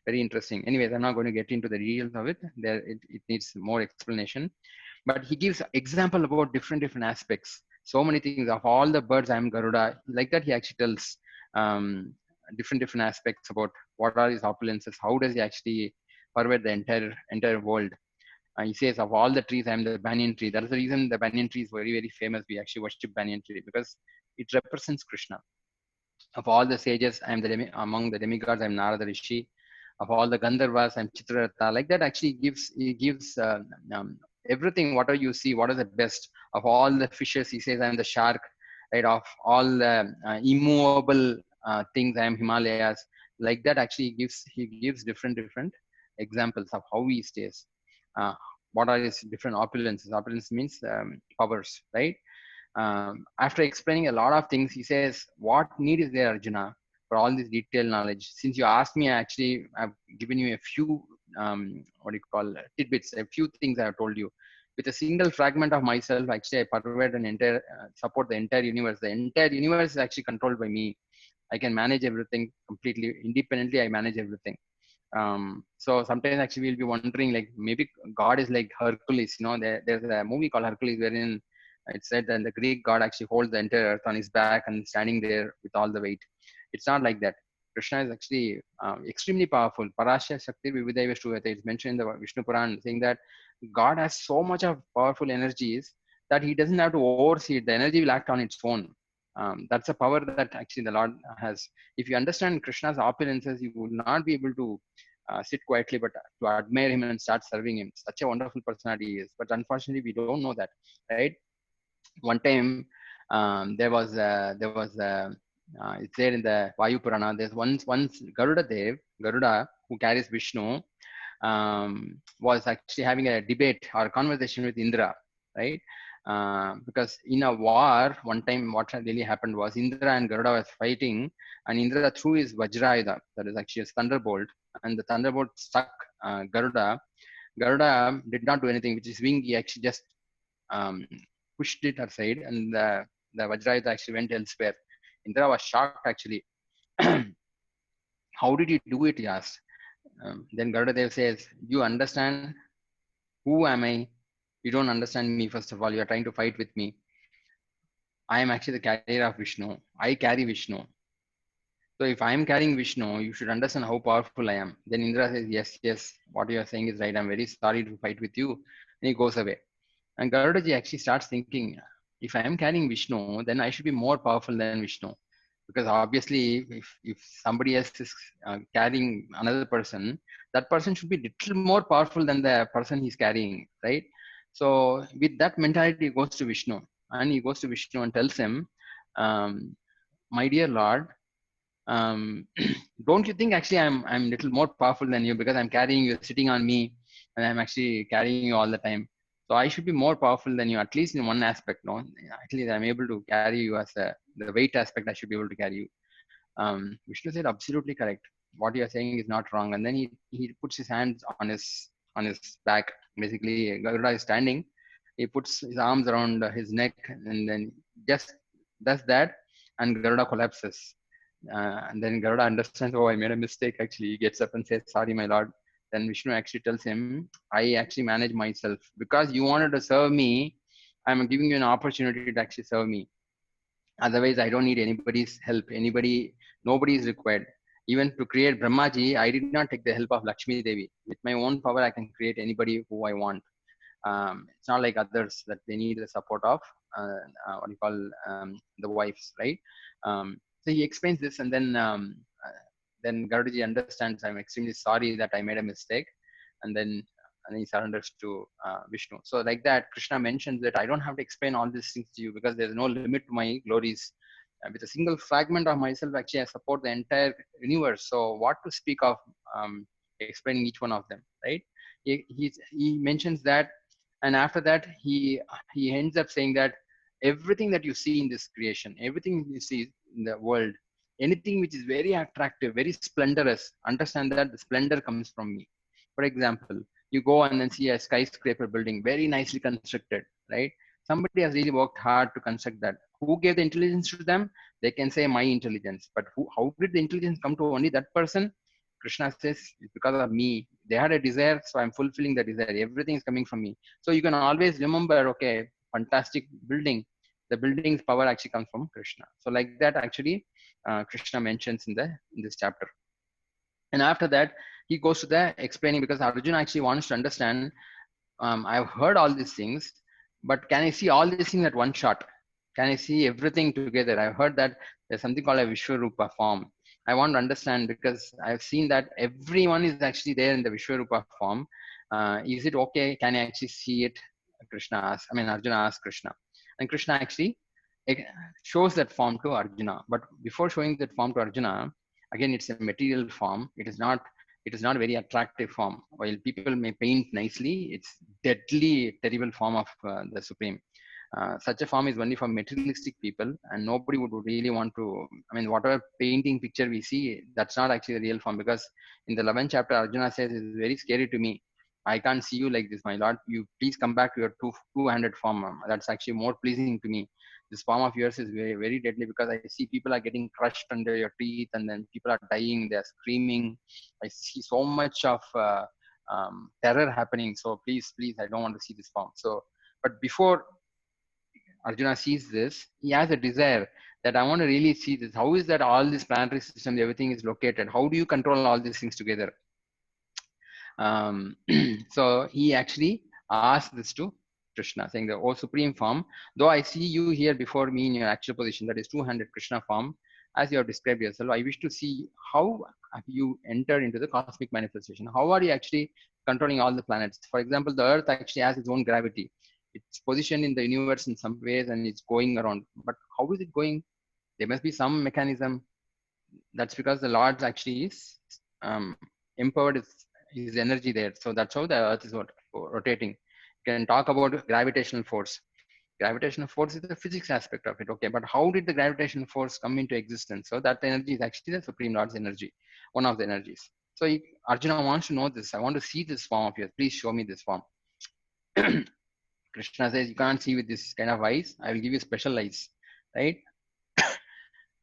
S1: very interesting. Anyways, I'm not going to get into the details of it. It needs more explanation. But he gives example about different aspects. So many things. Of all the birds, I am Garuda. Like that, he actually tells. different aspects about what are his opulences, how does he actually pervade the entire world. He says, of all the trees, I am the banyan tree. That is the reason the banyan tree is very famous. We actually worship banyan tree because it represents Krishna. Of all the sages, I am among the demigods, I am Narada Rishi. Of all the Gandharvas, I am Chitraratha. Like that, actually he gives everything. Whatever you see, what is the best of all the fishes? He says, I am the shark. Right, of all the immovable things, I am Himalayas. Like that, actually he gives different examples of how he stays. Uh, what are his different opulences? Opulence means powers, right? After explaining a lot of things, he says, what need is there, Arjuna, for all this detailed knowledge? Since you asked me, I've given you a few, what do you call, tidbits, a few things I have told you. With a single fragment of myself, actually, I pervade an entire, support the entire universe. The entire universe is actually controlled by me. I can manage everything completely independently. I manage everything. So sometimes actually we'll be wondering, like, maybe God is like Hercules. There's a movie called Hercules wherein it said that the Greek god actually holds the entire earth on his back and standing there with all the weight. It's not like that. Krishna is actually extremely powerful. Parasya Shakti Vividaiva Shruyate. It's mentioned in the Vishnu Puran saying that God has so much of powerful energies that he doesn't have to oversee it. The energy will act on its own. That's a power that actually the Lord has. If you understand Krishna's opulences, you will not be able to sit quietly, but to admire him and start serving him. Such a wonderful personality he is. But unfortunately, we don't know that, right? One time it's there in the Vayu Purana. There's once Garuda who carries Vishnu, was actually having a debate or a conversation with Indra, right? Because in a war, one time what really happened was Indra and Garuda was fighting, and Indra threw his Vajrayuda, that is actually a thunderbolt, and the thunderbolt struck Garuda. Garuda did not do anything, which is wing. He actually just um, pushed it aside, and the Vajrayuda actually went elsewhere. Indra was shocked actually. How did you do it? He asked. Then Garudadev says, you understand who am I? You don't understand me, first of all. You are trying to fight with me. I am actually the carrier of Vishnu. I carry Vishnu. So if I am carrying Vishnu, you should understand how powerful I am. Then Indra says, yes, what you are saying is right. I'm very sorry to fight with you. And he goes away. And Garudaji actually starts thinking, if I am carrying Vishnu, then I should be more powerful than Vishnu. Because obviously, if somebody else is carrying another person, that person should be little more powerful than the person he's carrying, right? So with that mentality, he goes to Vishnu. And he goes to Vishnu and tells him, my dear Lord, don't you think actually I'm little more powerful than you because I'm carrying you, sitting on me, and I'm actually carrying you all the time. So I should be more powerful than you, at least in one aspect, no? At least I'm able to carry you as the weight aspect. I should be able to carry you. Vishnu said, absolutely correct. What you are saying is not wrong. And then he puts his hands on his back. Basically, Garuda is standing. He puts his arms around his neck, and then just does that, and Garuda collapses. And then Garuda understands, oh, I made a mistake. Actually, he gets up and says, sorry, my lord. Then Vishnu actually tells him, I actually manage myself. Because you wanted to serve me, I'm giving you an opportunity to actually serve me. Otherwise, I don't need anybody's help. Nobody is required. Even to create Brahmaji, I did not take the help of Lakshmi Devi. With my own power, I can create anybody who I want. It's not like others that they need the support of what you call the wives, right? So he explains this, and then Garudaji understands, I'm extremely sorry that I made a mistake, and then he surrenders to Vishnu. So like that, Krishna mentions that I don't have to explain all these things to you because there's no limit to my glories. With a single fragment of myself, actually, I support the entire universe. So what to speak of explaining each one of them, right? He mentions that, and after that, he ends up saying that everything that you see in this creation, everything you see in the world, anything which is very attractive, very splendorous, understand that the splendor comes from me. For example, you go and then see a skyscraper building, very nicely constructed, right? Somebody has really worked hard to construct that. Who gave the intelligence to them? They can say my intelligence, but how did the intelligence come to only that person? Krishna says, it's because of me. They had a desire, so I'm fulfilling the desire. Everything is coming from me. So you can always remember, okay, fantastic building. The building's power actually comes from Krishna. So like that, actually, Krishna mentions in this chapter. And after that, he goes to the explaining, because Arjuna actually wants to understand. I've heard all these things, but can I see all these things at one shot? Can I see everything together? I've heard that there's something called a Vishwarupa form. I want to understand, because I've seen that everyone is actually there in the Vishwarupa form. Is it okay? Can I actually see it? Arjuna asks Krishna. And Krishna actually eh, shows that form to Arjuna. But before showing that form to Arjuna, again, it's a material form. It is not a very attractive form. While people may paint nicely, it's deadly, terrible form of the Supreme. Such a form is only for materialistic people, and nobody would really want to. Whatever painting picture we see, that's not actually the real form. Because in the 11th chapter, Arjuna says, "It's very scary to me. I can't see you like this, my lord. You please come back to your two-handed form. That's actually more pleasing to me. This form of yours is very, very deadly, because I see people are getting crushed under your teeth, and then people are dying. They're screaming. I see so much of terror happening. So please, please, I don't want to see this form." So, but before Arjuna sees this, he has a desire that I want to really see this. How is that all this planetary system, everything is located? How do you control all these things together? So he actually asked this to Krishna, saying that, "Oh Supreme Form, though I see you here before me in your actual position, that is 200 Krishna form, as you have described yourself, I wish to see how have you entered into the cosmic manifestation. How are you actually controlling all the planets? For example, the Earth actually has its own gravity. It's positioned in the universe in some ways, and it's going around. But how is it going? There must be some mechanism. That's because the Lord actually is empowered his energy there. So that's how the Earth is rotating. You can talk about gravitational force. Gravitational force is the physics aspect of it. Okay, but how did the gravitational force come into existence? So that energy is actually the Supreme Lord's energy, one of the energies. So Arjuna wants to know this. I want to see this form of yours. Please show me this form. Krishna says, "You can't see with this kind of eyes. I will give you special eyes, right?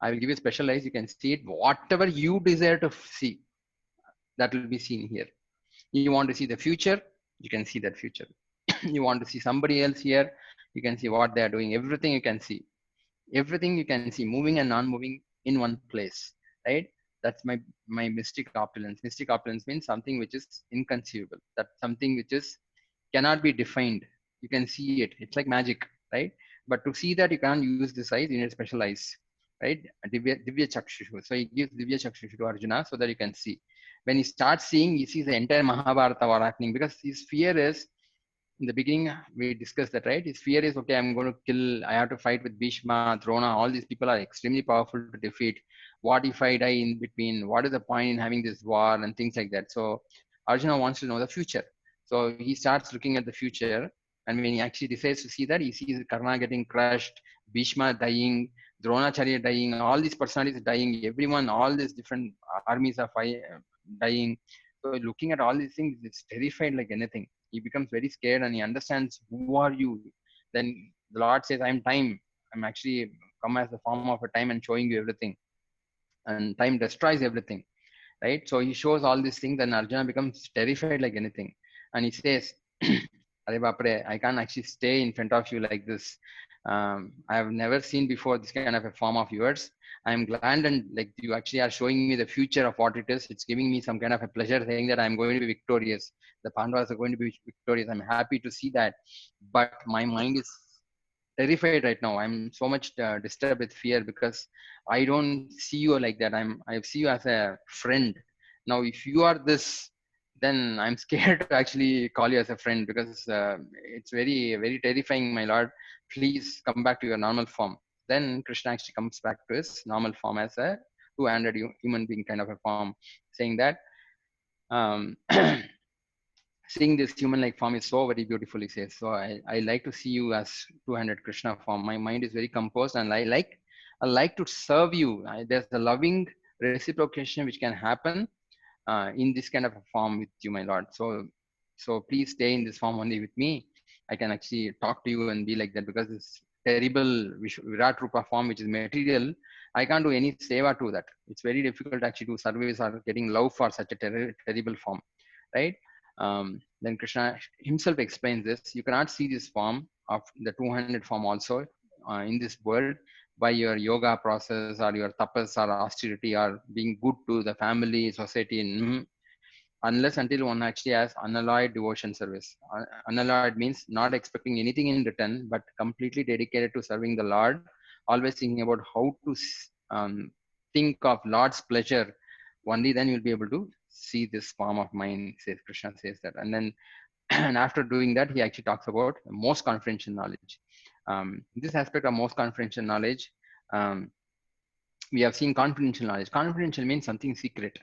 S1: I will give you special eyes. You can see it. Whatever you desire to see, that will be seen here. You want to see the future, you can see that future. You want to see somebody else here, you can see what they are doing. Everything you can see. Everything you can see, moving and non-moving in one place, right? That's my mystic opulence. Mystic opulence means something which is inconceivable. That's something which is cannot be defined. You can see it. It's like magic, right? But to see that, you can't use this eyes. You need special eyes, right? Divya Chakshushu. So he gives Divya Chakshushu to Arjuna so that you can see. When he starts seeing, he sees the entire Mahabharata war happening, because his fear is, in the beginning we discussed that, right? His fear is, okay, I'm going to kill, I have to fight with Bhishma, Drona. All these people are extremely powerful to defeat. What if I die in between? What is the point in having this war and things like that? So Arjuna wants to know the future. So he starts looking at the future, and when he actually decides to see that, he sees Karna getting crushed, Bhishma dying, Dronacharya dying, all these personalities dying, everyone, all these different armies are dying. So looking at all these things, it's terrified like anything. He becomes very scared, and he understands, who are you? Then the Lord says, I'm time. I'm actually come as the form of a time and showing you everything. And time destroys everything, right? So he shows all these things, and Arjuna becomes terrified like anything. And he says, Are Bapre, I can't actually stay in front of you like this. I have never seen before this kind of a form of yours. I'm glad, and like you actually are showing me the future of what it is. It's giving me some kind of a pleasure, saying that I'm going to be victorious. The Pandavas are going to be victorious. I'm happy to see that. But my mind is terrified right now. I'm so much disturbed with fear, because I don't see you like that. I see you as a friend. Now, if you are this, then I'm scared to actually call you as a friend, because it's very, very terrifying, my lord. Please come back to your normal form. Then Krishna actually comes back to his normal form as a two-handed human being kind of a form, saying that um, seeing this human like form is so very beautiful, he says. So I like to see you as two-handed Krishna form. My mind is very composed, and I like to serve you. There's a loving reciprocation which can happen in this kind of a form with you, my lord. So please stay in this form only with me. I can actually talk to you and be like that, because this terrible Virat Rupa form, which is material, I can't do any seva to that. It's very difficult actually to service or getting love for such a terrible form, right? Then Krishna himself explains this. You cannot see this form of the 200 form also in this world, by your yoga process or your tapas or austerity or being good to the family, society. Unless until one actually has unalloyed devotion service. Unalloyed means not expecting anything in return, but completely dedicated to serving the Lord, always thinking about how to think of Lord's pleasure. Only then you'll be able to see this form of mind, says Krishna says that. And then and after doing that, he actually talks about most confidential knowledge. This aspect of most confidential knowledge, um, we have seen confidential knowledge. Confidential means something secret.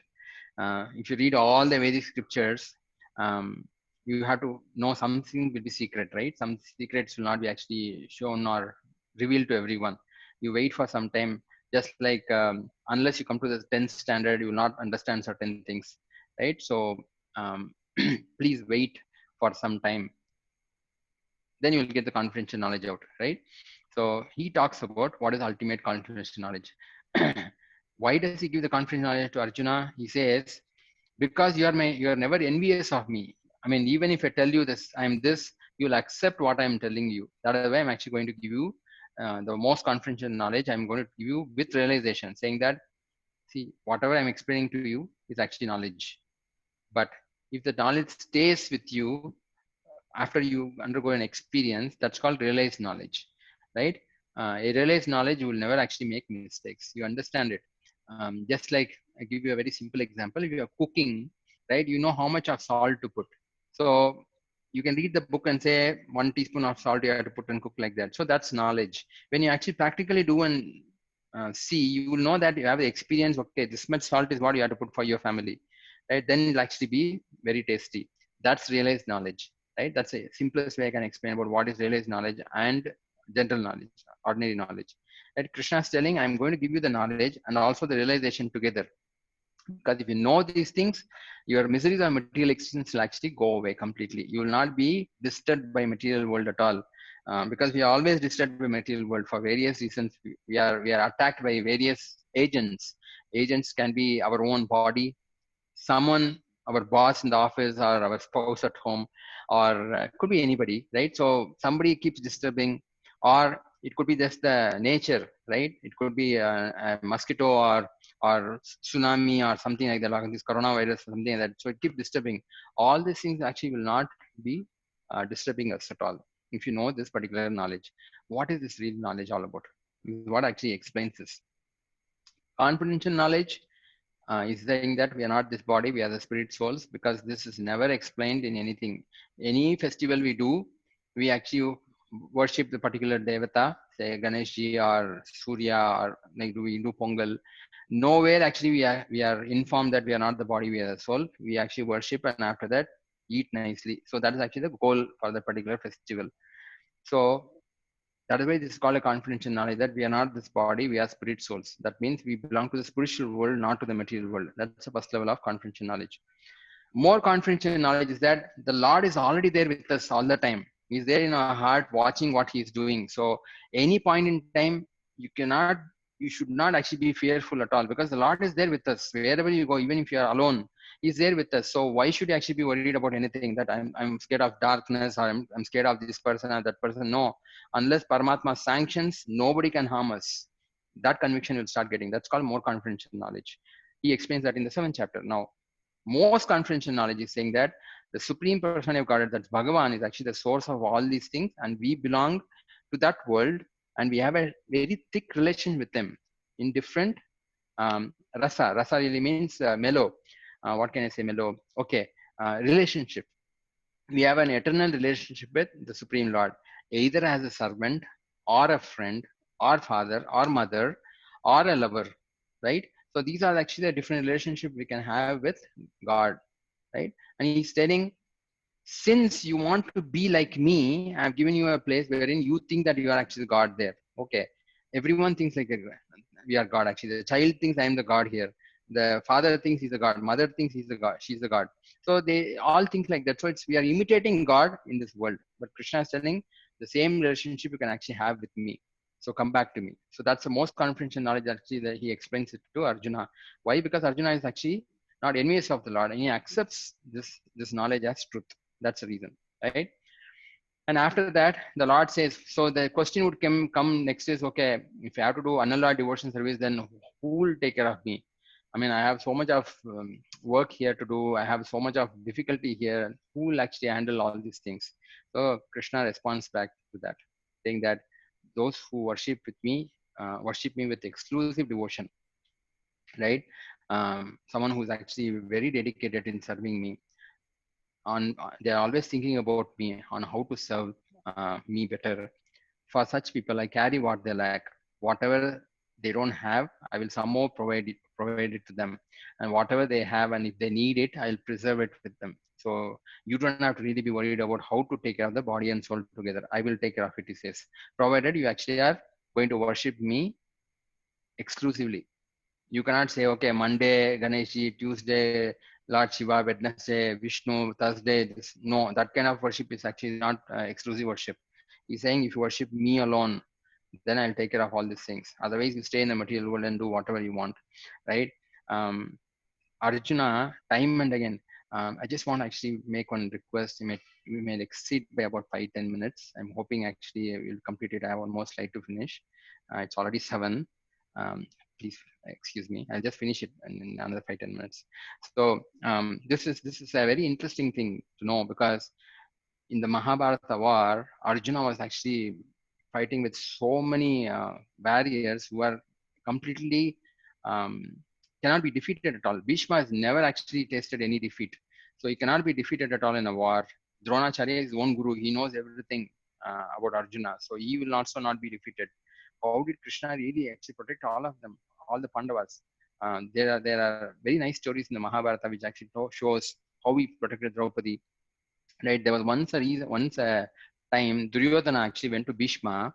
S1: If you read all the Vedic scriptures, um, you have to know something will be secret, right? Some secrets will not be actually shown or revealed to everyone. You wait for some time, just like unless you come to the 10th standard, you will not understand certain things, right? So um, please wait for some time, then you'll get the confidential knowledge out, right? So he talks about what is ultimate confidential knowledge. Why does he give the confidential knowledge to Arjuna? He says, because you are never envious of me. I mean, even if I tell you this, I'm this, you'll accept what I'm telling you. That is why I'm actually going to give you the most confidential knowledge. I'm going to give you with realization, saying that, see, whatever I'm explaining to you is actually knowledge. But if the knowledge stays with you after you undergo an experience, that's called realized knowledge, right? A realized knowledge, you will never actually make mistakes. You understand it. Just like I give you a very simple example. If you are cooking, right, you know how much of salt to put. So you can read the book and say 1 teaspoon of salt you have to put and cook like that. So that's knowledge. When you actually practically do and see, you will know that you have the experience. Okay, this much salt is what you have to put for your family, right? Then it'll actually be very tasty. That's realized knowledge, right? That's the simplest way I can explain about what is realized knowledge and general knowledge, ordinary knowledge. Right? Krishna is telling, I'm going to give you the knowledge and also the realization together. Because if you know these things, your miseries or material existence will actually go away completely. You will not be disturbed by material world at all. Because we are always disturbed by material world for various reasons. We are attacked by various agents. Agents can be our own body, someone, our boss in the office, or our spouse at home, or could be anybody, right? So somebody keeps disturbing, or it could be just the nature, right? It could be a mosquito or tsunami or something like that, like this coronavirus or something like that. So it keeps disturbing. All these things actually will not be disturbing us at all if you know this particular knowledge. What is this real knowledge all about? This is what actually explains this. Confidential knowledge is saying that we are not this body, we are the spirit souls, because this is never explained in anything. Any festival we do, we actually worship the particular devata, say Ganeshji or Surya, or like do we do Pongal. Nowhere actually we are informed that we are not the body, we are the soul. We actually worship and after that eat nicely. So that is actually the goal for the particular festival. So that is why this is called a confidential knowledge, that we are not this body, we are spirit souls. That means we belong to the spiritual world, not to the material world. That's the first level of confidential knowledge. More confidential knowledge is that the Lord is already there with us all the time. He's there in our heart watching what he's doing. So any point in time, you should not actually be fearful at all, because the Lord is there with us wherever you go. Even if you are alone, he's there with us. So why should you actually be worried about anything, that I'm scared of darkness, or I'm scared of this person or that person? No, unless Paramatma sanctions, nobody can harm us. That conviction will start getting. That's called more confidential knowledge. He explains that in the 7th chapter. Now, most confidential knowledge is saying that the supreme person of Godhead, that's Bhagavan, is actually the source of all these things, and we belong to that world, and we have a very thick relation with them in different rasa. Rasa really means mellow. What can I say? Mellow. Okay, relationship. We have an eternal relationship with the Supreme Lord, either as a servant or a friend or father or mother or a lover, right? So these are actually the different relationship we can have with God, right? And he's telling, since you want to be like me, I've given you a place wherein you think that you are actually God there. Okay. Everyone thinks like we are God actually. The child thinks I am the God here. The father thinks he's a God. Mother thinks he's the God. She's the God. So they all think like that. So we are imitating God in this world. But Krishna is telling the same relationship you can actually have with me. So come back to me. So that's the most confidential knowledge actually that he explains it to Arjuna. Why? Because Arjuna is actually not envious of the Lord, and he accepts this knowledge as truth. That's the reason, right? And after that, the Lord says, so the question would come next is, okay, if I have to do another devotion service, then who will take care of me? I mean, I have so much of work here to do. I have so much of difficulty here. Who will actually handle all these things? So Krishna responds back to that, saying that those who worship me with exclusive devotion, right? Someone who's actually very dedicated in serving me, they're always thinking about me on how to serve me better. For such people, I carry what they lack. Whatever they don't have, I will somehow provide it to them. And whatever they have, and if they need it, I'll preserve it with them. So you don't have to really be worried about how to take care of the body and soul together. I will take care of it, he says, provided you actually are going to worship me exclusively. You cannot say, okay, Monday Ganeshi, Tuesday Lord Shiva, Wednesday Vishnu, Thursday this. No, that kind of worship is actually not exclusive worship. He's saying if you worship me alone, then I'll take care of all these things. Otherwise, you stay in the material world and do whatever you want, right? um, Arjuna, time and again, I just want to actually make one request. We may exceed by about 5-10 minutes. I'm hoping actually we'll complete it. I have one more slide to finish. It's already 7. Please excuse me. I'll just finish it in another 5-10 minutes. So this is a very interesting thing to know, because in the Mahabharata war, Arjuna was actually fighting with so many warriors who are completely um, cannot be defeated at all. Bhishma has never actually tasted any defeat, so he cannot be defeated at all in a war. Dronacharya is his own guru; he knows everything about Arjuna, so he will also not be defeated. How did Krishna really actually protect all of them, all the Pandavas? There are very nice stories in the Mahabharata which actually shows how he protected Draupadi. Right, there was once a time Duryodhana actually went to Bhishma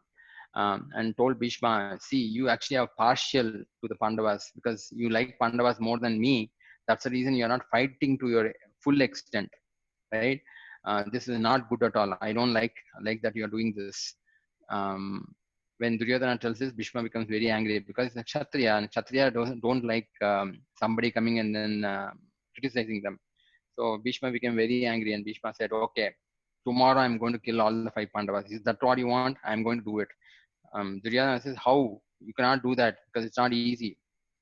S1: and told Bhishma, see, you actually are partial to the Pandavas because you like Pandavas more than me. That's the reason you're not fighting to your full extent, right? This is not good at all. I don't like that you're doing this. Um, when Duryodhana tells this, Bhishma becomes very angry because the Kshatriya, and Kshatriya don't like somebody coming and then criticizing them. So Bhishma became very angry, and Bhishma said, okay, tomorrow I'm going to kill all the 5 Pandavas. Is that what you want? I'm going to do it. Duryodhana says, how? You cannot do that because it's not easy.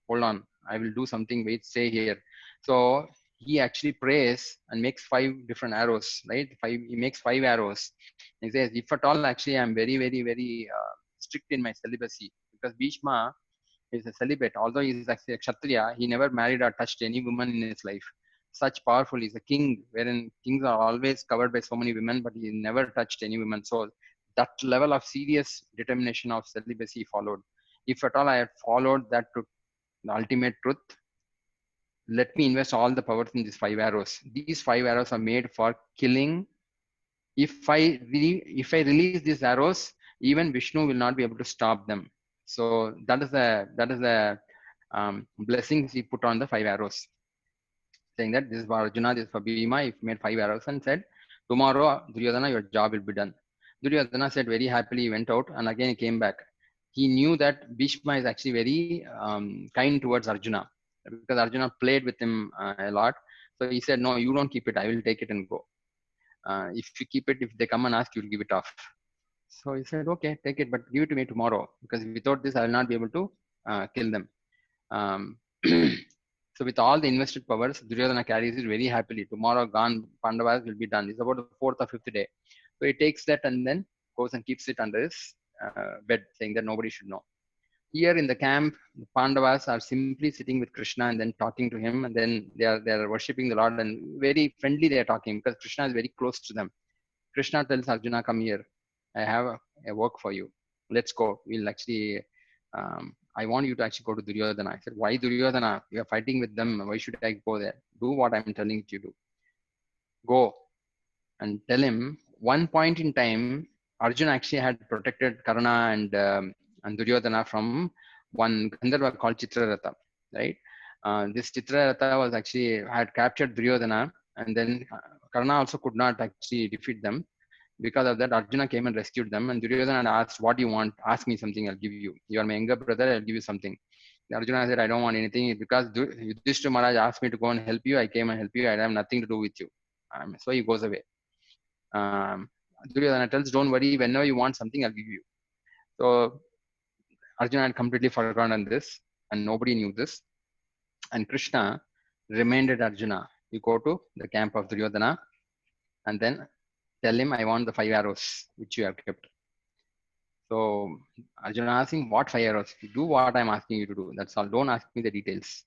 S1: Hold on. I will do something. Wait, stay here. So he actually prays and makes 5 different arrows, right? He makes 5 arrows. He says, if at all, actually, I'm very, very, very strict in my celibacy, because Bhishma is a celibate. Although he is actually a Kshatriya, he never married or touched any woman in his life. Such powerful. He's a king, wherein kings are always covered by so many women, but he never touched any women. So that level of serious determination of celibacy followed. If at all I had followed that to the ultimate truth, let me invest all the powers in these 5 arrows. These 5 arrows are made for killing. If I release these arrows, even Vishnu will not be able to stop them. So that is the blessings he put on the 5 arrows, saying that this is for Arjuna, this is for Bhima. He made 5 arrows and said, tomorrow, Duryodhana, your job will be done. Duryodhana said very happily, he went out and again he came back. He knew that Bhishma is actually very kind towards Arjuna, because Arjuna played with him a lot. So he said, no, you don't keep it. I will take it and go. If you keep it, if they come and ask, you will give it off. So he said, okay, take it, but give it to me tomorrow, because without this, I will not be able to kill them. Um, so with all the invested powers, Duryodhana carries it very happily. Tomorrow, gone, Pandavas will be done. It's about the 4th or 5th day. So he takes that and then goes and keeps it under his bed, saying that nobody should know. Here in the camp, the Pandavas are simply sitting with Krishna and then talking to him, and then they are worshipping the Lord, and very friendly they are talking because Krishna is very close to them. Krishna tells Arjuna, come here. I have a work for you. Let's go. We'll actually, I want you to actually go to Duryodhana. I said, why Duryodhana? You are fighting with them. Why should I go there? Do what I'm telling you to do. Go and tell him. One point in time, Arjuna actually had protected Karna and Duryodhana from one Gandharva called Chitraratha, right? This Chitraratha was actually had captured Duryodhana, and then Karna also could not actually defeat them. Because of that, Arjuna came and rescued them, and Duryodhana asked, what do you want? Ask me something, I'll give you. You are my younger brother, I'll give you something. Arjuna said, I don't want anything, because Yudhishthira Maharaj asked me to go and help you. I came and help you. I have nothing to do with you. So he goes away. Duryodhana tells, don't worry, whenever you want something, I'll give you. So Arjuna had completely forgotten this, and nobody knew this. And Krishna reminded Arjuna, you go to the camp of Duryodhana and then tell him, I want the 5 arrows which you have kept. So Arjuna asked him, what 5 arrows? Do what I'm asking you to do. That's all. Don't ask me the details.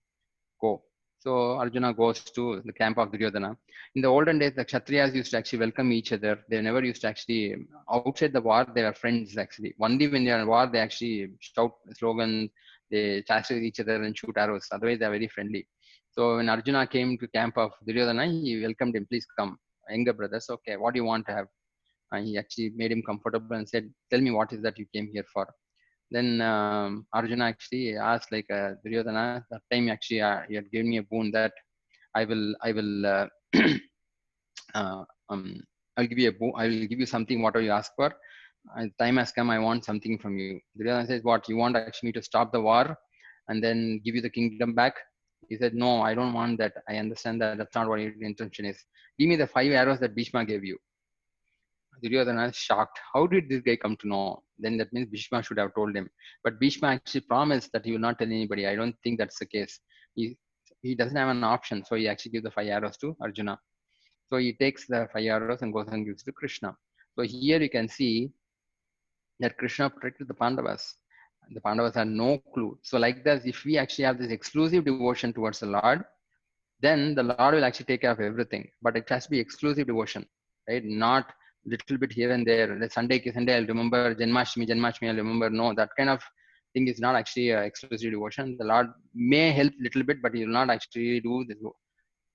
S1: Go. So Arjuna goes to the camp of Duryodhana. In the olden days, the Kshatriyas used to actually welcome each other. They never used to actually, outside the war, they were friends actually. Only when they are in war, they actually shout slogans, they chastise each other and shoot arrows. Otherwise, they are very friendly. So when Arjuna came to camp of Duryodhana, he welcomed him, please come. Younger brothers, okay, what do you want to have? And he actually made him comfortable and said, tell me what is that you came here for. Then Arjuna actually asked like Duryodhana, that time actually he had given me a boon that I will uh, um, I'll give you a boon, I will give you something whatever you ask for. Time has come, I want something from you. Duryodhana says, what, you want actually me to stop the war and then give you the kingdom back? He said, no, I don't want that. I understand that that's not what your intention is. Give me the 5 arrows that Bhishma gave you. Duryodhana is shocked. How did this guy come to know? Then that means Bhishma should have told him. But Bhishma actually promised that he will not tell anybody. I don't think that's the case. He doesn't have an option, so he actually gives the 5 arrows to Arjuna. So he takes the 5 arrows and goes and gives to Krishna. So here you can see that Krishna protected the Pandavas. The Pandavas had no clue. So like this, if we actually have this exclusive devotion towards the Lord, then the Lord will actually take care of everything. But it has to be exclusive devotion, right? Not little bit here and there. Like Sunday, I'll remember Janmashtami, I'll remember. No, that kind of thing is not actually exclusive devotion. The Lord may help little bit, but He will not actually do this.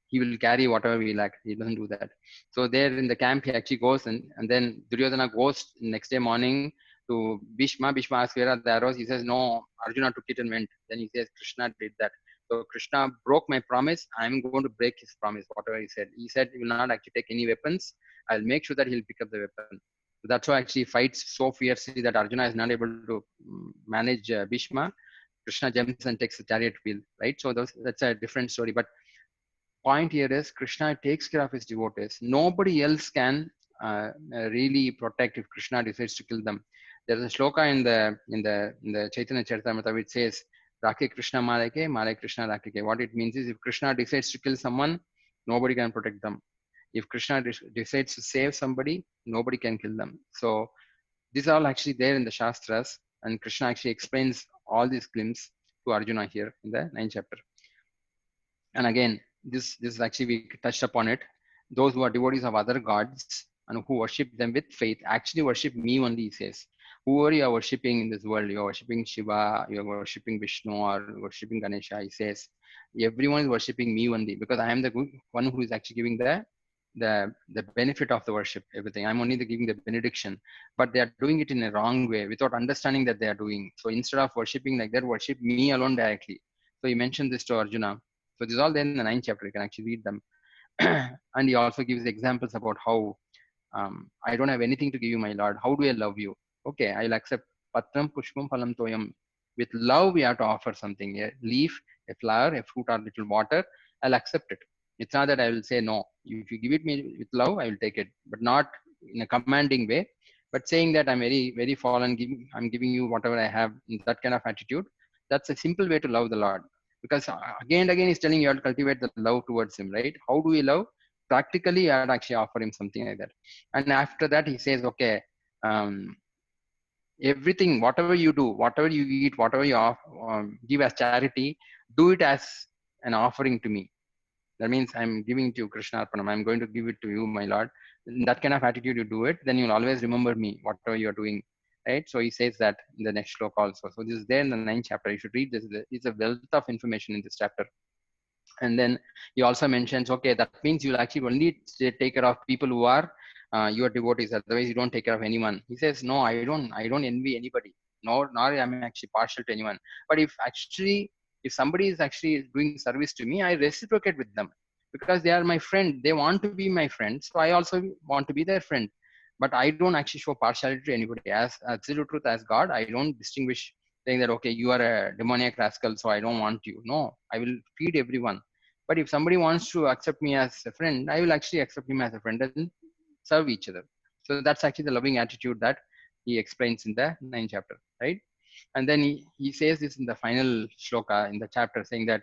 S1: He will carry whatever we lack. He doesn't do that. So there in the camp, he actually goes and then Duryodhana goes next day morning to Bhishma. Bhishma asks, where are the arrows? He says, no, Arjuna took it and went. Then he says, Krishna did that. So Krishna broke my promise. I'm going to break his promise, whatever he said. He said he will not actually take any weapons. I'll make sure that he'll pick up the weapon. So that's why actually he fights so fiercely that Arjuna is not able to manage Bhishma. Krishna jumps and takes the chariot wheel, right? So that's a different story. But point here is Krishna takes care of his devotees. Nobody else can really protect if Krishna decides to kill them. There is a shloka in the Chaitanya Charitamrita which says, Rakhe Krishna Malake, Male Krishna Rakhe. What it means is if Krishna decides to kill someone, nobody can protect them. If Krishna decides to save somebody, nobody can kill them. So these are all actually there in the Shastras, and Krishna actually explains all these glimpses to Arjuna here in the 9th chapter. And again, this is actually we touched upon it. Those who are devotees of other gods and who worship them with faith actually worship me only, he says. Whoever you are worshipping in this world, you are worshipping Shiva, you are worshipping Vishnu, or worshipping Ganesha, he says. Everyone is worshipping me only because I am the one who is actually giving the benefit of the worship, everything. I'm only giving the benediction, but they are doing it in a wrong way without understanding that they are doing. So instead of worshipping like that, worship me alone directly. So he mentioned this to Arjuna. So this is all there in the 9th chapter. You can actually read them. And he also gives examples about how I don't have anything to give you, my Lord. How do I love you? Okay, I'll accept patram pushpam phalam toyam. With love, we have to offer something. A leaf, a flower, a fruit, or little water. I'll accept it. It's not that I will say no. If you give it me with love, I will take it, but not in a commanding way. But saying that I'm very, very fallen, I'm giving you whatever I have, in that kind of attitude. That's a simple way to love the Lord. Because again and again, he's telling you have to cultivate the love towards him, right? How do we love? Practically, you have to actually offer him something like that. And after that, he says, okay, um, everything, whatever you do, whatever you eat, whatever you give as charity, do it as an offering to me. That means I'm giving it to you, Krishna Arpanam. I'm going to give it to you, my Lord. In that kind of attitude, you do it, then you'll always remember me, whatever you're doing. Right? So he says that in the next sloka also. So this is there in the 9th chapter. You should read this. It's a wealth of information in this chapter. And then he also mentions, okay, that means you'll actually only take care of people who are your devotees. Otherwise, you don't take care of anyone. He says, no, I don't envy anybody. Nor am I actually partial to anyone. But if somebody is actually doing service to me, I reciprocate with them because they are my friend. They want to be my friend. So I also want to be their friend. But I don't actually show partiality to anybody. As absolute truth, as God, I don't distinguish saying that, okay, you are a demoniac rascal, so I don't want you. No, I will feed everyone. But if somebody wants to accept me as a friend, I will actually accept him as a friend and serve each other. So that's actually the loving attitude that he explains in the 9th chapter, right? And then he says this in the final shloka in the chapter, saying that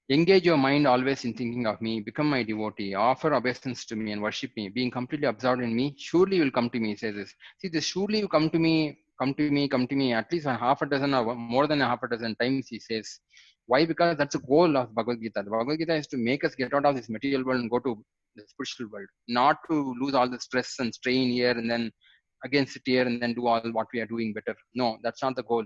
S1: engage your mind always in thinking of me, become my devotee, offer obeisance to me and worship me, being completely absorbed in me, surely you will come to me, he says this. See, this surely you come to me, come to me, come to me, at least a half a dozen or more than a half a dozen times he says. Why? Because that's the goal of Bhagavad Gita. The Bhagavad Gita is to make us get out of this material world and go to the spiritual world, not to lose all the stress and strain here and then again sit here and then do all what we are doing better. No, that's not the goal.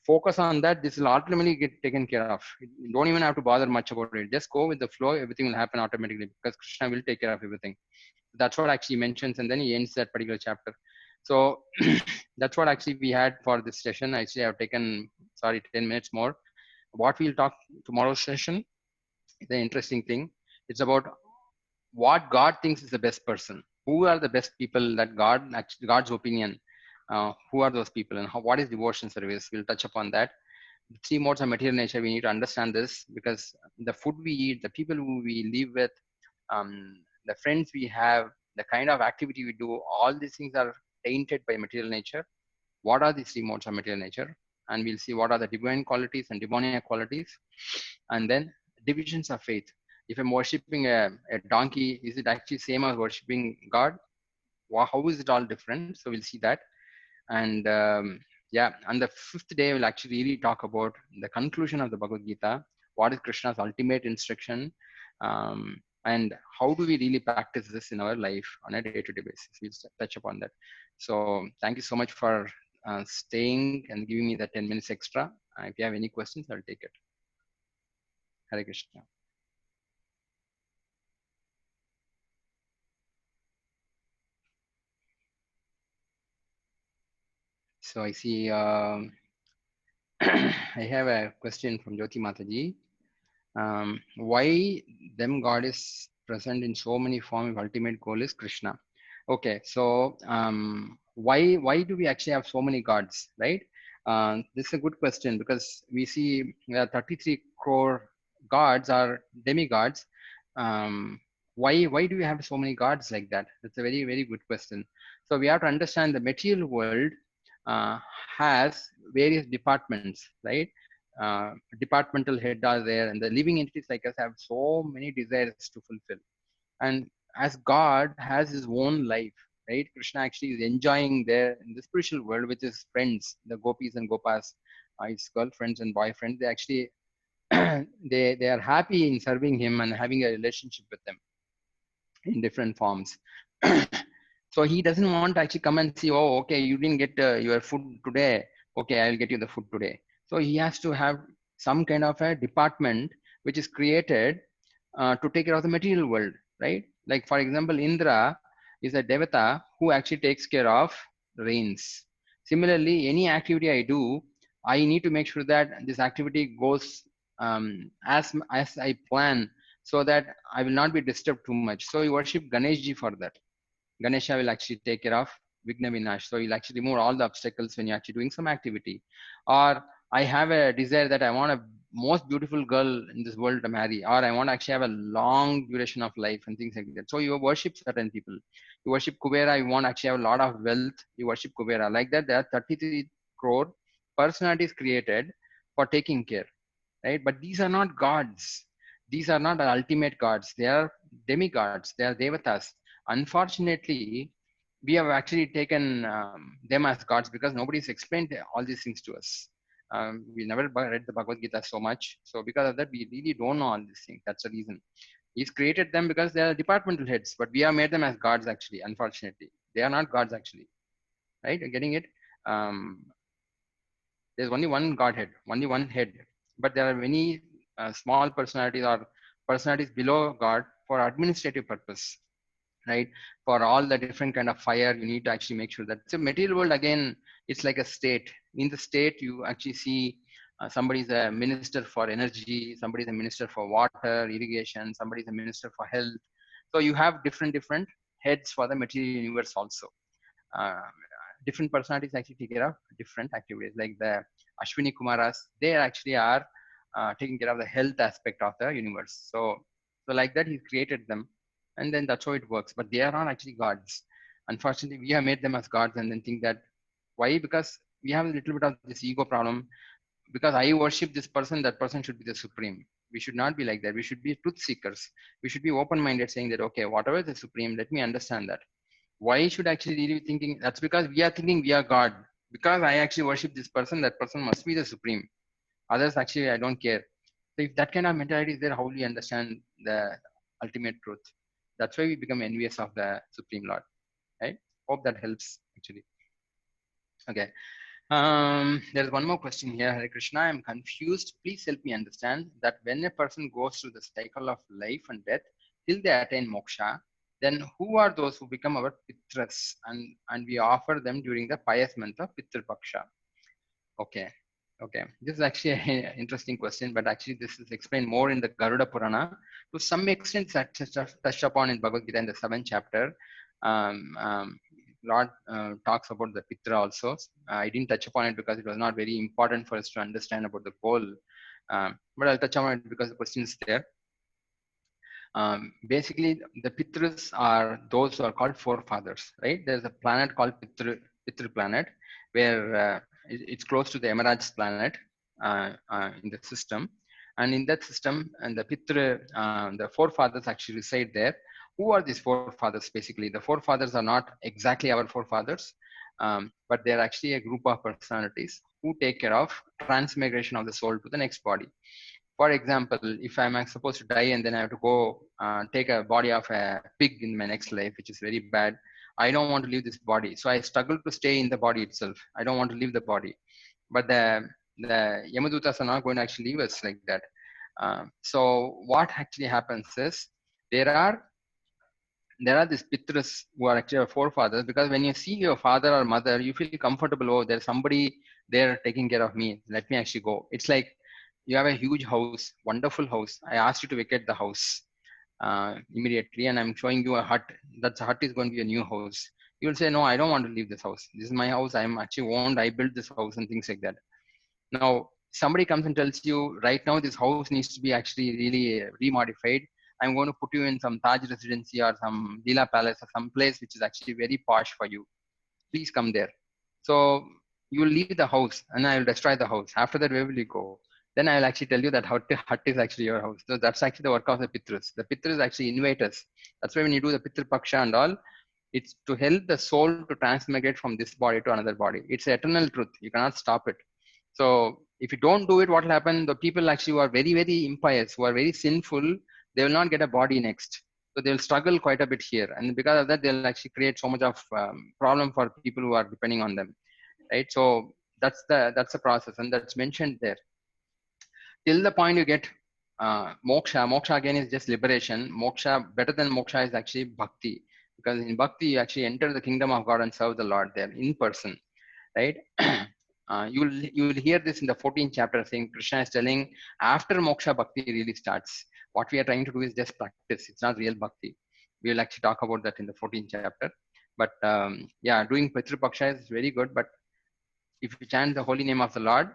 S1: Focus on that. This will ultimately get taken care of. You don't even have to bother much about it. Just go with the flow. Everything will happen automatically because Krishna will take care of everything. That's what actually mentions, and then he ends that particular chapter. So that's what actually we had for this session. Actually, I've taken 10 minutes more. What we'll talk tomorrow's session is an interesting thing. It's about what God thinks is the best person. Who are the best people that God actually, God's opinion? Who are those people and what is devotion service? We'll touch upon that. The three modes of material nature. We need to understand this because the food we eat, the people who we live with, the friends we have, the kind of activity we do, all these things are tainted by material nature. What are these three modes of material nature? And we'll see what are the divine qualities and demoniac qualities. And then divisions of faith. If I'm worshipping a donkey, is it actually same as worshipping God? How is it all different? So we'll see that. And yeah, on the 5th day, we'll actually really talk about the conclusion of the Bhagavad Gita. What is Krishna's ultimate instruction? And how do we really practice this in our life on a day-to-day basis? We'll touch upon that. So thank you so much for staying and giving me the 10 minutes extra. If you have any questions, I'll take it. Hare Krishna. So I see I have a question from Jyoti Mataji. Why them God is present in so many forms? Ultimate goal is Krishna. Okay, so why do we actually have so many gods, right? This is a good question because we see 33 crore gods are demigods. Why do we have so many gods like that? That's a very, very good question. So we have to understand the material world uh, has various departments, right? Departmental head are there, and the living entities like us have so many desires to fulfill. And as God has his own life, right? Krishna actually is enjoying there in the spiritual world with his friends, the gopis and gopas, his girlfriends and boyfriends. They actually they are happy in serving him and having a relationship with them in different forms. So he doesn't want to actually come and see, oh, okay, you didn't get your food today. Okay, I'll get you the food today. So he has to have some kind of a department which is created to take care of the material world, right? Like, for example, Indra is a devata who actually takes care of rains. Similarly, any activity I do, I need to make sure that this activity goes as I plan so that I will not be disturbed too much. So you worship Ganeshji for that. Ganesha will actually take care of Vigna Vinash. So he'll actually remove all the obstacles when you're actually doing some activity. Or I have a desire that I want a most beautiful girl in this world to marry, or I want to actually have a long duration of life and things like that. So you worship certain people. You worship Kubera, you want to actually have a lot of wealth, you worship Kubera. Like that, there are 33 crore personalities created for taking care, right? But these are not gods. These are not the ultimate gods. They are demigods. They are devatas. Unfortunately, we have actually taken them as gods because nobody's explained all these things to us. We never read the Bhagavad Gita so much. So because of that, we really don't know all these things. That's the reason. He's created them because they are departmental heads, but we have made them as gods actually, unfortunately. They are not gods actually, right? You're getting it? Um, there's only one Godhead, only one head. But there are many small personalities or personalities below God for administrative purpose, right? For all the different kind of fire, you need to actually make sure that. So material world, again, it's like a state. In the state, you actually see somebody is a minister for energy, somebody is a minister for water, irrigation, somebody is a minister for health. So you have different heads for the material universe also. Uh, Different personalities actually take care of different activities. Like the Ashwini Kumaras, they actually are taking care of the health aspect of the universe. So like that, he created them And then that's how it works. But they are not actually gods. Unfortunately, we have made them as gods and then think that why? Because we have a little bit of this ego problem. Because I worship this person, that person should be the supreme. We should not be like that. We should be truth seekers. We should be open-minded, saying that okay, whatever is the supreme, let me understand that. Why should I actually really be thinking? That's because we are thinking we are God. Because I actually worship this person, that person must be the supreme. Others actually I don't care. So if that kind of mentality is there, how do we understand the ultimate truth? That's why we become envious of the Supreme Lord. Right? Hope that helps actually. Okay. There's one more question here. Hare Krishna, I'm confused. Please help me understand that when a person goes through the cycle of life and death till they attain moksha, then who are those who become our pitras and we offer them during the pious month of Pitru Paksha? Okay. Okay. This is actually an interesting question, but actually this is explained more in the Garuda Purana. To some extent, it's touched upon in Bhagavad Gita in the 7th chapter. Um, um, Lord talks about the Pitra also. I didn't touch upon it because it was not very important for us to understand about the goal. But I'll touch on it because the question is there. Basically, the Pitras are those who are called forefathers, right? There's a planet called Pitru planet, where it's close to the Emerald's planet in the system. And in that system, and the Pitru, the forefathers actually reside there. Who are these forefathers? Basically, the forefathers are not exactly our forefathers, but they're actually a group of personalities who take care of transmigration of the soul to the next body. For example, if I'm supposed to die and then I have to go take a body of a pig in my next life, which is very bad, I don't want to leave this body. So I struggle to stay in the body itself. I don't want to leave the body. But the Yamadutas are not going to actually leave us like that. So what actually happens is there are these pitras who are actually our forefathers, because when you see your father or mother, you feel comfortable. Oh, there's somebody there taking care of me. Let me actually go. It's like you have a huge house, wonderful house. I asked you to vacate the house immediately, and I'm showing you a hut. That hut is going to be a new house. You'll say, no, I don't want to leave this house. This is my house. I'm actually owned. I built this house and things like that. Now, somebody comes and tells you, right now, this house needs to be actually really remodified. I'm going to put you in some Taj residency or some Leela palace or some place which is actually very posh for you. Please come there. So you will leave the house and I will destroy the house. After that, where will you go? Then I will actually tell you that hut is actually your house. So that's actually the work of the Pitras. The Pitras actually invite us. That's why when you do the Pitru Paksha and all, it's to help the soul to transmigrate from this body to another body. It's eternal truth. You cannot stop it. So if you don't do it, what will happen? The people actually who are very, very impious, who are very sinful, they will not get a body next. So they'll struggle quite a bit here. And because of that, they'll actually create so much of problem for people who are depending on them. Right. So that's the process. And that's mentioned there. Till the point you get moksha. Moksha again is just liberation. Moksha, better than moksha, is actually bhakti. Because in bhakti, you actually enter the kingdom of God and serve the Lord there in person. Right. You'll hear this in the 14th chapter saying Krishna is telling after moksha bhakti really starts. What we are trying to do is just practice. It's not real bhakti. We will actually talk about that in the 14th chapter. But yeah, doing Pitru Paksha is very good. But if you chant the holy name of the Lord,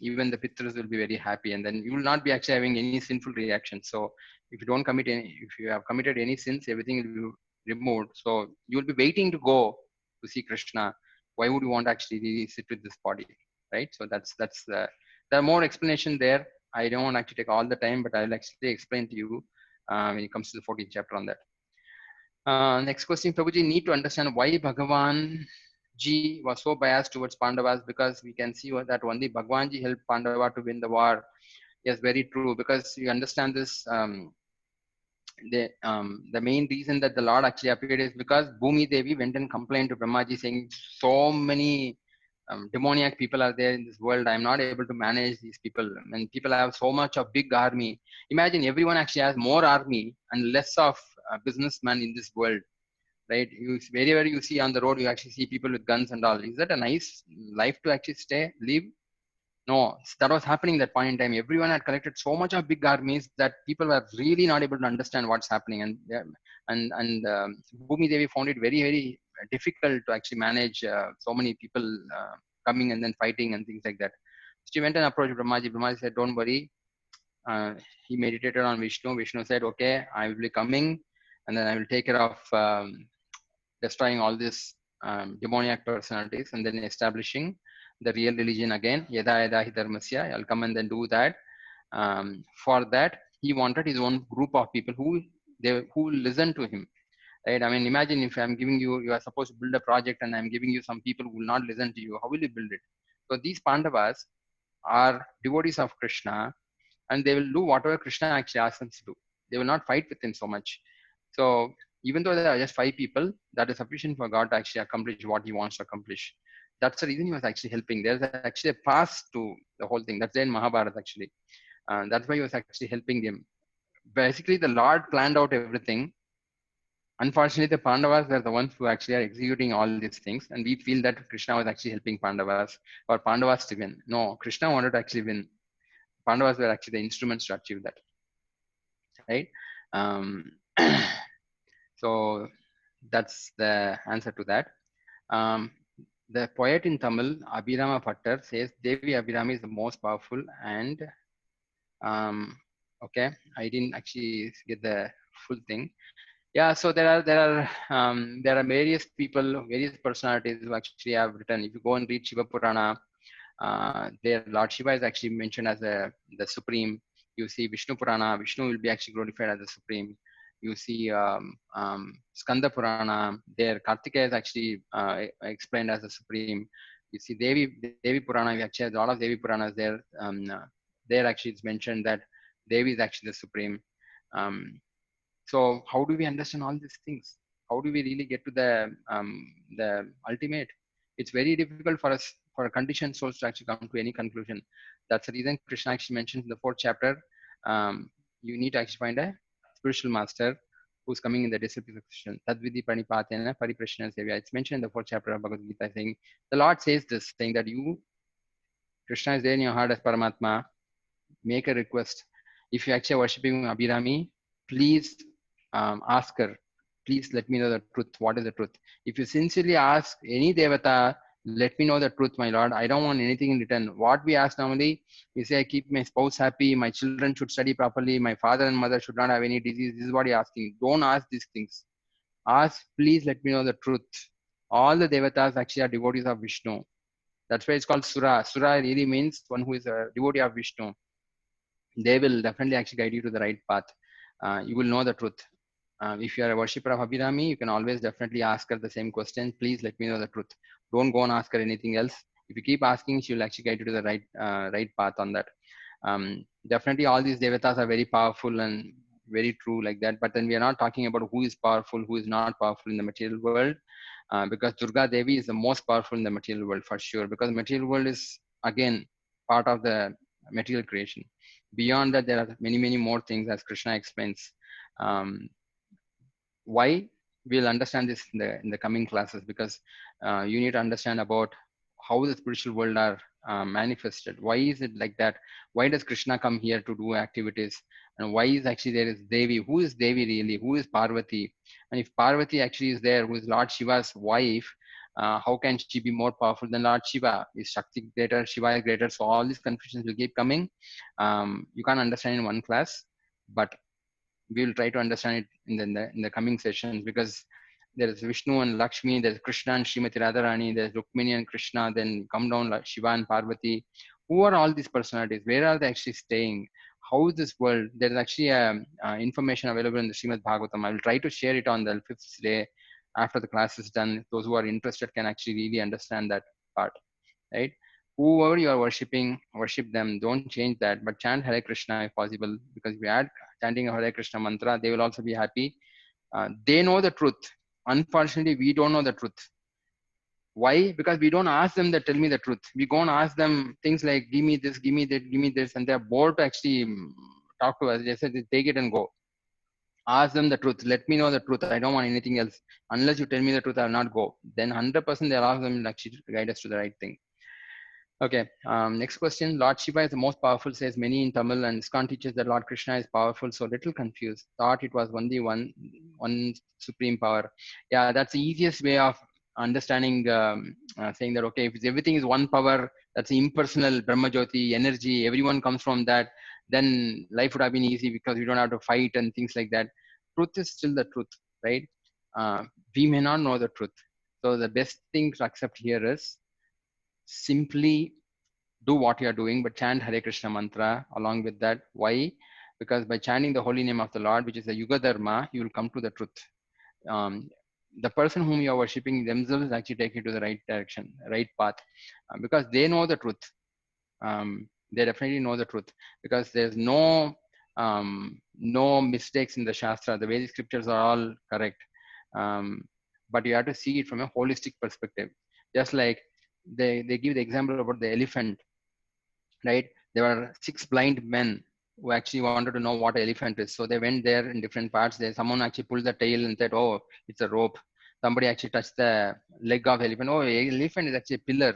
S1: even the Pitras will be very happy, and then you will not be actually having any sinful reaction. So if you don't commit any, if you have committed any sins, everything will be removed. So you will be waiting to go to see Krishna. Why would you want to actually really sit with this body, right? So that's there are more explanation there. I don't want to actually take all the time, but I'll actually explain to you when it comes to the 14th chapter on that. Next question, Prabhuji, need to understand why Bhagavan Ji was so biased towards Pandavas, because we can see that only Bhagavan Ji helped Pandava to win the war. Yes, very true. Because you understand this, the main reason that the Lord actually appeared is because Bhumi Devi went and complained to Brahmaji saying, so many demoniac people are there in this world. I'm not able to manage these people. And people have so much of big army. Imagine everyone actually has more army and less of businessmen in this world. Right? Wherever you see on the road, you actually see people with guns and all. Is that a nice life to actually live? No, that was happening that point in time. Everyone had collected so much of big armies that people were really not able to understand what's happening. And Bhumi Devi found it very, very difficult to actually manage so many people coming and then fighting and things like that. She went and approached Brahmaji. Brahmaji said, don't worry. He meditated on Vishnu. Vishnu said, okay, I will be coming. and then I will take care of destroying all these demoniac personalities, and then establishing the real religion again. Yada yada hi dharmasya. I'll come and then do that. For that, he wanted his own group of people who listen to him. Right? I mean, imagine if I'm giving you are supposed to build a project, and I'm giving you some people who will not listen to you. How will you build it? So these Pandavas are devotees of Krishna, and they will do whatever Krishna actually asks them to do. They will not fight with him so much. So even though there are just 5 people, that is sufficient for God to actually accomplish what he wants to accomplish. That's the reason he was actually helping. There's actually a path to the whole thing. That's there in Mahabharata actually. That's why he was actually helping them. Basically, the Lord planned out everything. Unfortunately, the Pandavas were the ones who actually are executing all these things, and we feel that Krishna was actually helping Pandavas or Pandavas to win. No, Krishna wanted to actually win. Pandavas were actually the instruments to achieve that, right? Um, so that's the answer to that. Um, the poet in Tamil, Abhirama Pattar, says Devi Abhirami is the most powerful, and okay, I didn't actually get the full thing. Yeah, so there are various people, various personalities who actually have written. If you go and read Shiva Purana, there Lord Shiva is actually mentioned as the supreme. You see Vishnu Purana, Vishnu will be actually glorified as the supreme. You see Skanda Purana, there Kartikeya is actually explained as the supreme. You see Devi Purana, we actually have a lot of Devi Puranas there. There actually it's mentioned that Devi is actually the supreme. Um, so how do we understand all these things? How do we really get to the ultimate? It's very difficult for us, for a conditioned souls, to actually come to any conclusion. That's the reason Krishna actually mentions in the 4th chapter. You need to actually find a spiritual master who's coming in the disciple section. Tadvidi pranipatena pariprashna sevya. It's mentioned in the 4th chapter of Bhagavad Gita, saying the Lord says this, saying that Krishna is there in your heart as Paramatma. Make a request. If you're actually worshipping Abhirami, please ask her, please let me know the truth. What is the truth? If you sincerely ask any devata, let me know the truth, my lord. I don't want anything in return. What we ask normally, we say, I keep my spouse happy, my children should study properly, my father and mother should not have any disease. This is what you're asking. Don't ask these things. Ask, please let me know the truth. All the devatas actually are devotees of Vishnu. That's why it's called Sura. Sura really means one who is a devotee of Vishnu. They will definitely actually guide you to the right path. You will know the truth. If you are a worshipper of Abhirami, you can always definitely ask her the same question. Please let me know the truth. Don't go and ask her anything else. If you keep asking, she will actually guide you to the right path on that. Definitely, all these devatas are very powerful and very true like that. But then we are not talking about who is powerful, who is not powerful in the material world, because Durga Devi is the most powerful in the material world for sure. Because material world is again part of the material creation. Beyond that, there are many more things, as Krishna explains. Why? We'll understand this in the coming classes, because you need to understand about how the spiritual world are manifested. Why is it like that? Why does Krishna come here to do activities? And why is actually there is Devi? Who is Devi really? Who is Parvati? And if Parvati actually is there, who is Lord Shiva's wife, how can she be more powerful than Lord Shiva? Is Shakti greater? Shiva is greater? So all these confusions will keep coming. You can't understand in one class, but we will try to understand it in the coming sessions, because there is Vishnu and Lakshmi, there's Krishna and Srimati Radharani, there's Rukmini and Krishna, then come down like Shiva and Parvati. Who are all these personalities? Where are they actually staying? How is this world? There's actually information available in the Srimad Bhagavatam. I will try to share it on the 5th day after the class is done. Those who are interested can actually really understand that part, right? Whoever you are worshipping, worship them. Don't change that, but chant Hare Krishna if possible, because if you add chanting a Hare Krishna mantra, they will also be happy. They know the truth. Unfortunately, we don't know the truth. Why? Because we don't ask them that tell me the truth. We go and ask them things like, give me this, give me that, give me this, and they're bored to actually talk to us. They say, take it and go. Ask them the truth. Let me know the truth. I don't want anything else. Unless you tell me the truth, I will not go. Then 100% they'll ask them to actually guide us to the right thing. Okay, next question. Lord Shiva is the most powerful, says many in Tamil, and ISKCON teaches that Lord Krishna is powerful, so little confused. Thought it was only one supreme power. Yeah, that's the easiest way of understanding, saying that, okay, if everything is one power, that's impersonal, Brahma Jyoti, energy, everyone comes from that, then life would have been easy because we don't have to fight and things like that. truth is still the truth, right? We may not know the truth. So the best thing to accept here is simply do what you are doing, but chant Hare Krishna mantra along with that. Why? Because by chanting the holy name of the Lord, which is the Yuga Dharma, you will come to the truth. Um, the person whom you are worshipping themselves actually take you to the right direction, right path, because they know the truth. They definitely know the truth, because there's no mistakes in the Shastra. The Vedic scriptures are all correct. But you have to see it from a holistic perspective. Just like they give the example about the elephant, right? There were 6 blind men who actually wanted to know what an elephant is. So they went there in different parts. There, someone actually pulled the tail and said, "Oh, it's a rope." Somebody actually touched the leg of elephant. Oh, elephant is actually a pillar.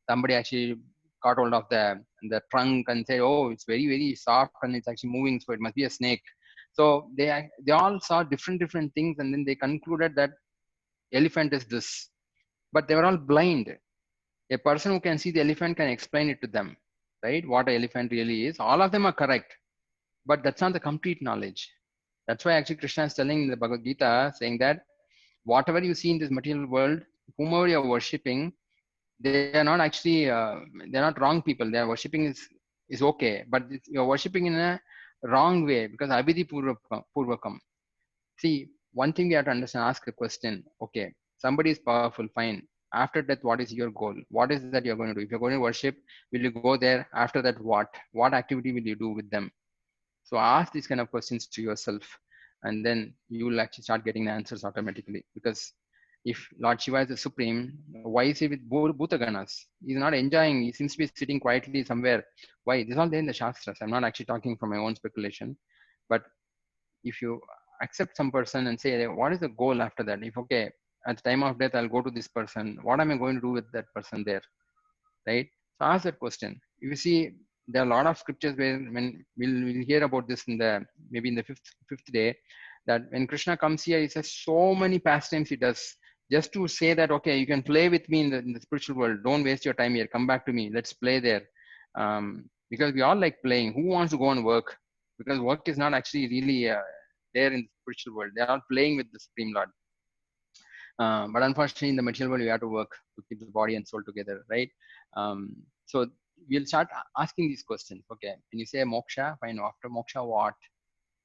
S1: Somebody actually caught hold of the trunk and said, "Oh, it's very very soft and it's actually moving, so it must be a snake." So they all saw different things, and then they concluded that elephant is this. But they were all blind. A person who can see the elephant can explain it to them, right? What an elephant really is. All of them are correct, but that's not the complete knowledge. That's why actually Krishna is telling in the Bhagavad Gita, saying that whatever you see in this material world, whomever you are worshipping, they are not actually they're not wrong people. They are worshipping is okay, but you're worshipping in a wrong way, because abhidhi purvakam. See, one thing you have to understand, ask a question. Okay, somebody is powerful, fine. After that, what is your goal? What is that you're going to do? If you're going to worship, will you go there? After that, what? What activity will you do with them? So ask these kind of questions to yourself, and then you will actually start getting the answers automatically. Because if Lord Shiva is the supreme, why is he with Bhutaganas? He's not enjoying. He seems to be sitting quietly somewhere. Why? This is all there in the Shastras. I'm not actually talking from my own speculation, but if you accept some person and say, what is the goal after that? If, okay, at the time of death, I'll go to this person, what am I going to do with that person there, right? So ask that question. You see, there are a lot of scriptures where when we'll hear about this in the maybe in the fifth day, that when Krishna comes here, he says so many pastimes he does, just to say that, okay, you can play with me in the spiritual world, don't waste your time here, come back to me, let's play there. Because we all like playing. Who wants to go and work? Because work is not actually really there in the spiritual world. They are all playing with the Supreme Lord. But unfortunately, in the material world, you have to work to keep the body and soul together, right? So we'll start asking these questions. Okay, when you say moksha, fine. After moksha, what?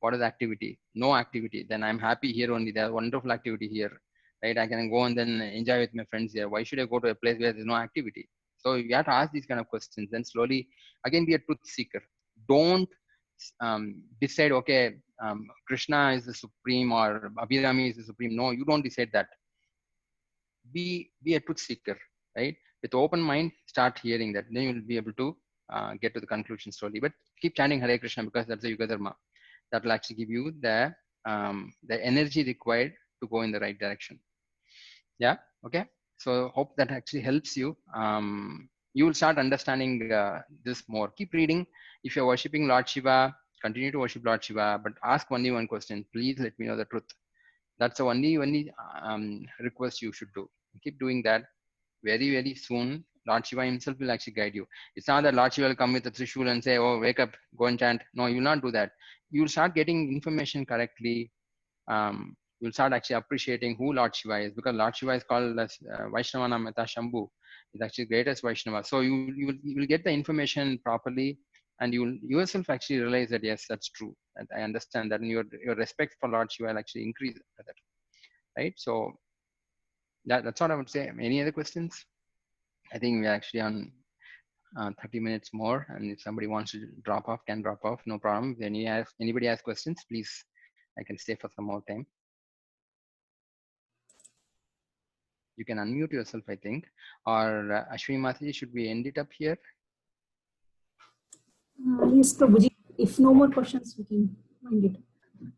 S1: What is activity? No activity. Then I'm happy here only. There's wonderful activity here, right? I can go and then enjoy with my friends here. Why should I go to a place where there's no activity? So you have to ask these kind of questions. Then slowly, again, be a truth seeker. Don't decide, okay, Krishna is the supreme or Abhirami is the supreme. No, you don't decide that. Be a truth seeker, right? With open mind, start hearing that. Then you'll be able to get to the conclusion slowly. But keep chanting Hare Krishna, because that's the Yuga Dharma. That will actually give you the energy required to go in the right direction. Yeah. Okay. So hope that actually helps you. You will start understanding this more. Keep reading. If you're worshipping Lord Shiva, continue to worship Lord Shiva, but ask only one question. Please let me know the truth. That's the only request you should do. Keep doing that. Very, very soon, Lord Shiva himself will actually guide you. It's not that Lord Shiva will come with a trishul and say, "Oh, wake up, go and chant." No, you will not do that. You will start getting information correctly. You'll start actually appreciating who Lord Shiva is, because Lord Shiva is called as Vaishnavana Mata Shambhu. It's actually greatest Vaishnava. So you will get the information properly, and you will yourself actually realize that yes, that's true. And I understand that, and your respect for Lord Shiva will actually increase after that, right? So that's what I would say. Any other questions? I think we're actually on 30 minutes more, and if somebody wants to drop off, can drop off, no problem. If anybody has questions, please, I can stay for some more time. You can unmute yourself, I think. Or Ashwini Mataji, should we end it up here?
S2: Yes, Prabhuji. If no more questions, we can end it.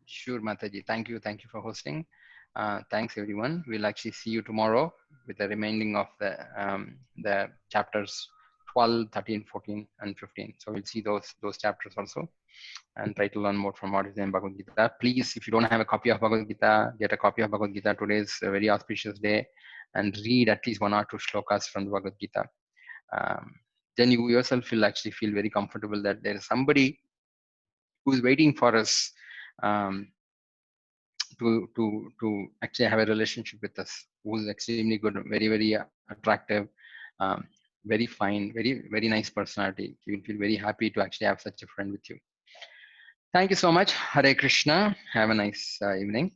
S1: Sure, Mataji. Thank you for hosting. Thanks, everyone. We'll actually see you tomorrow with the remaining of the chapters 12, 13, 14, and 15. So we'll see those chapters also, and try to learn more from what is in Bhagavad Gita. Please, if you don't have a copy of Bhagavad Gita, get a copy of Bhagavad Gita. Today is a very auspicious day, and read at least 1 or 2 shlokas from the Bhagavad Gita. Then you yourself will actually feel very comfortable that there is somebody who is waiting for us to to actually have a relationship with us, who is extremely good, very very attractive, um, very fine, very nice personality. You will feel very happy to actually have such a friend with you. Thank you so much. Hare Krishna. Have a nice evening.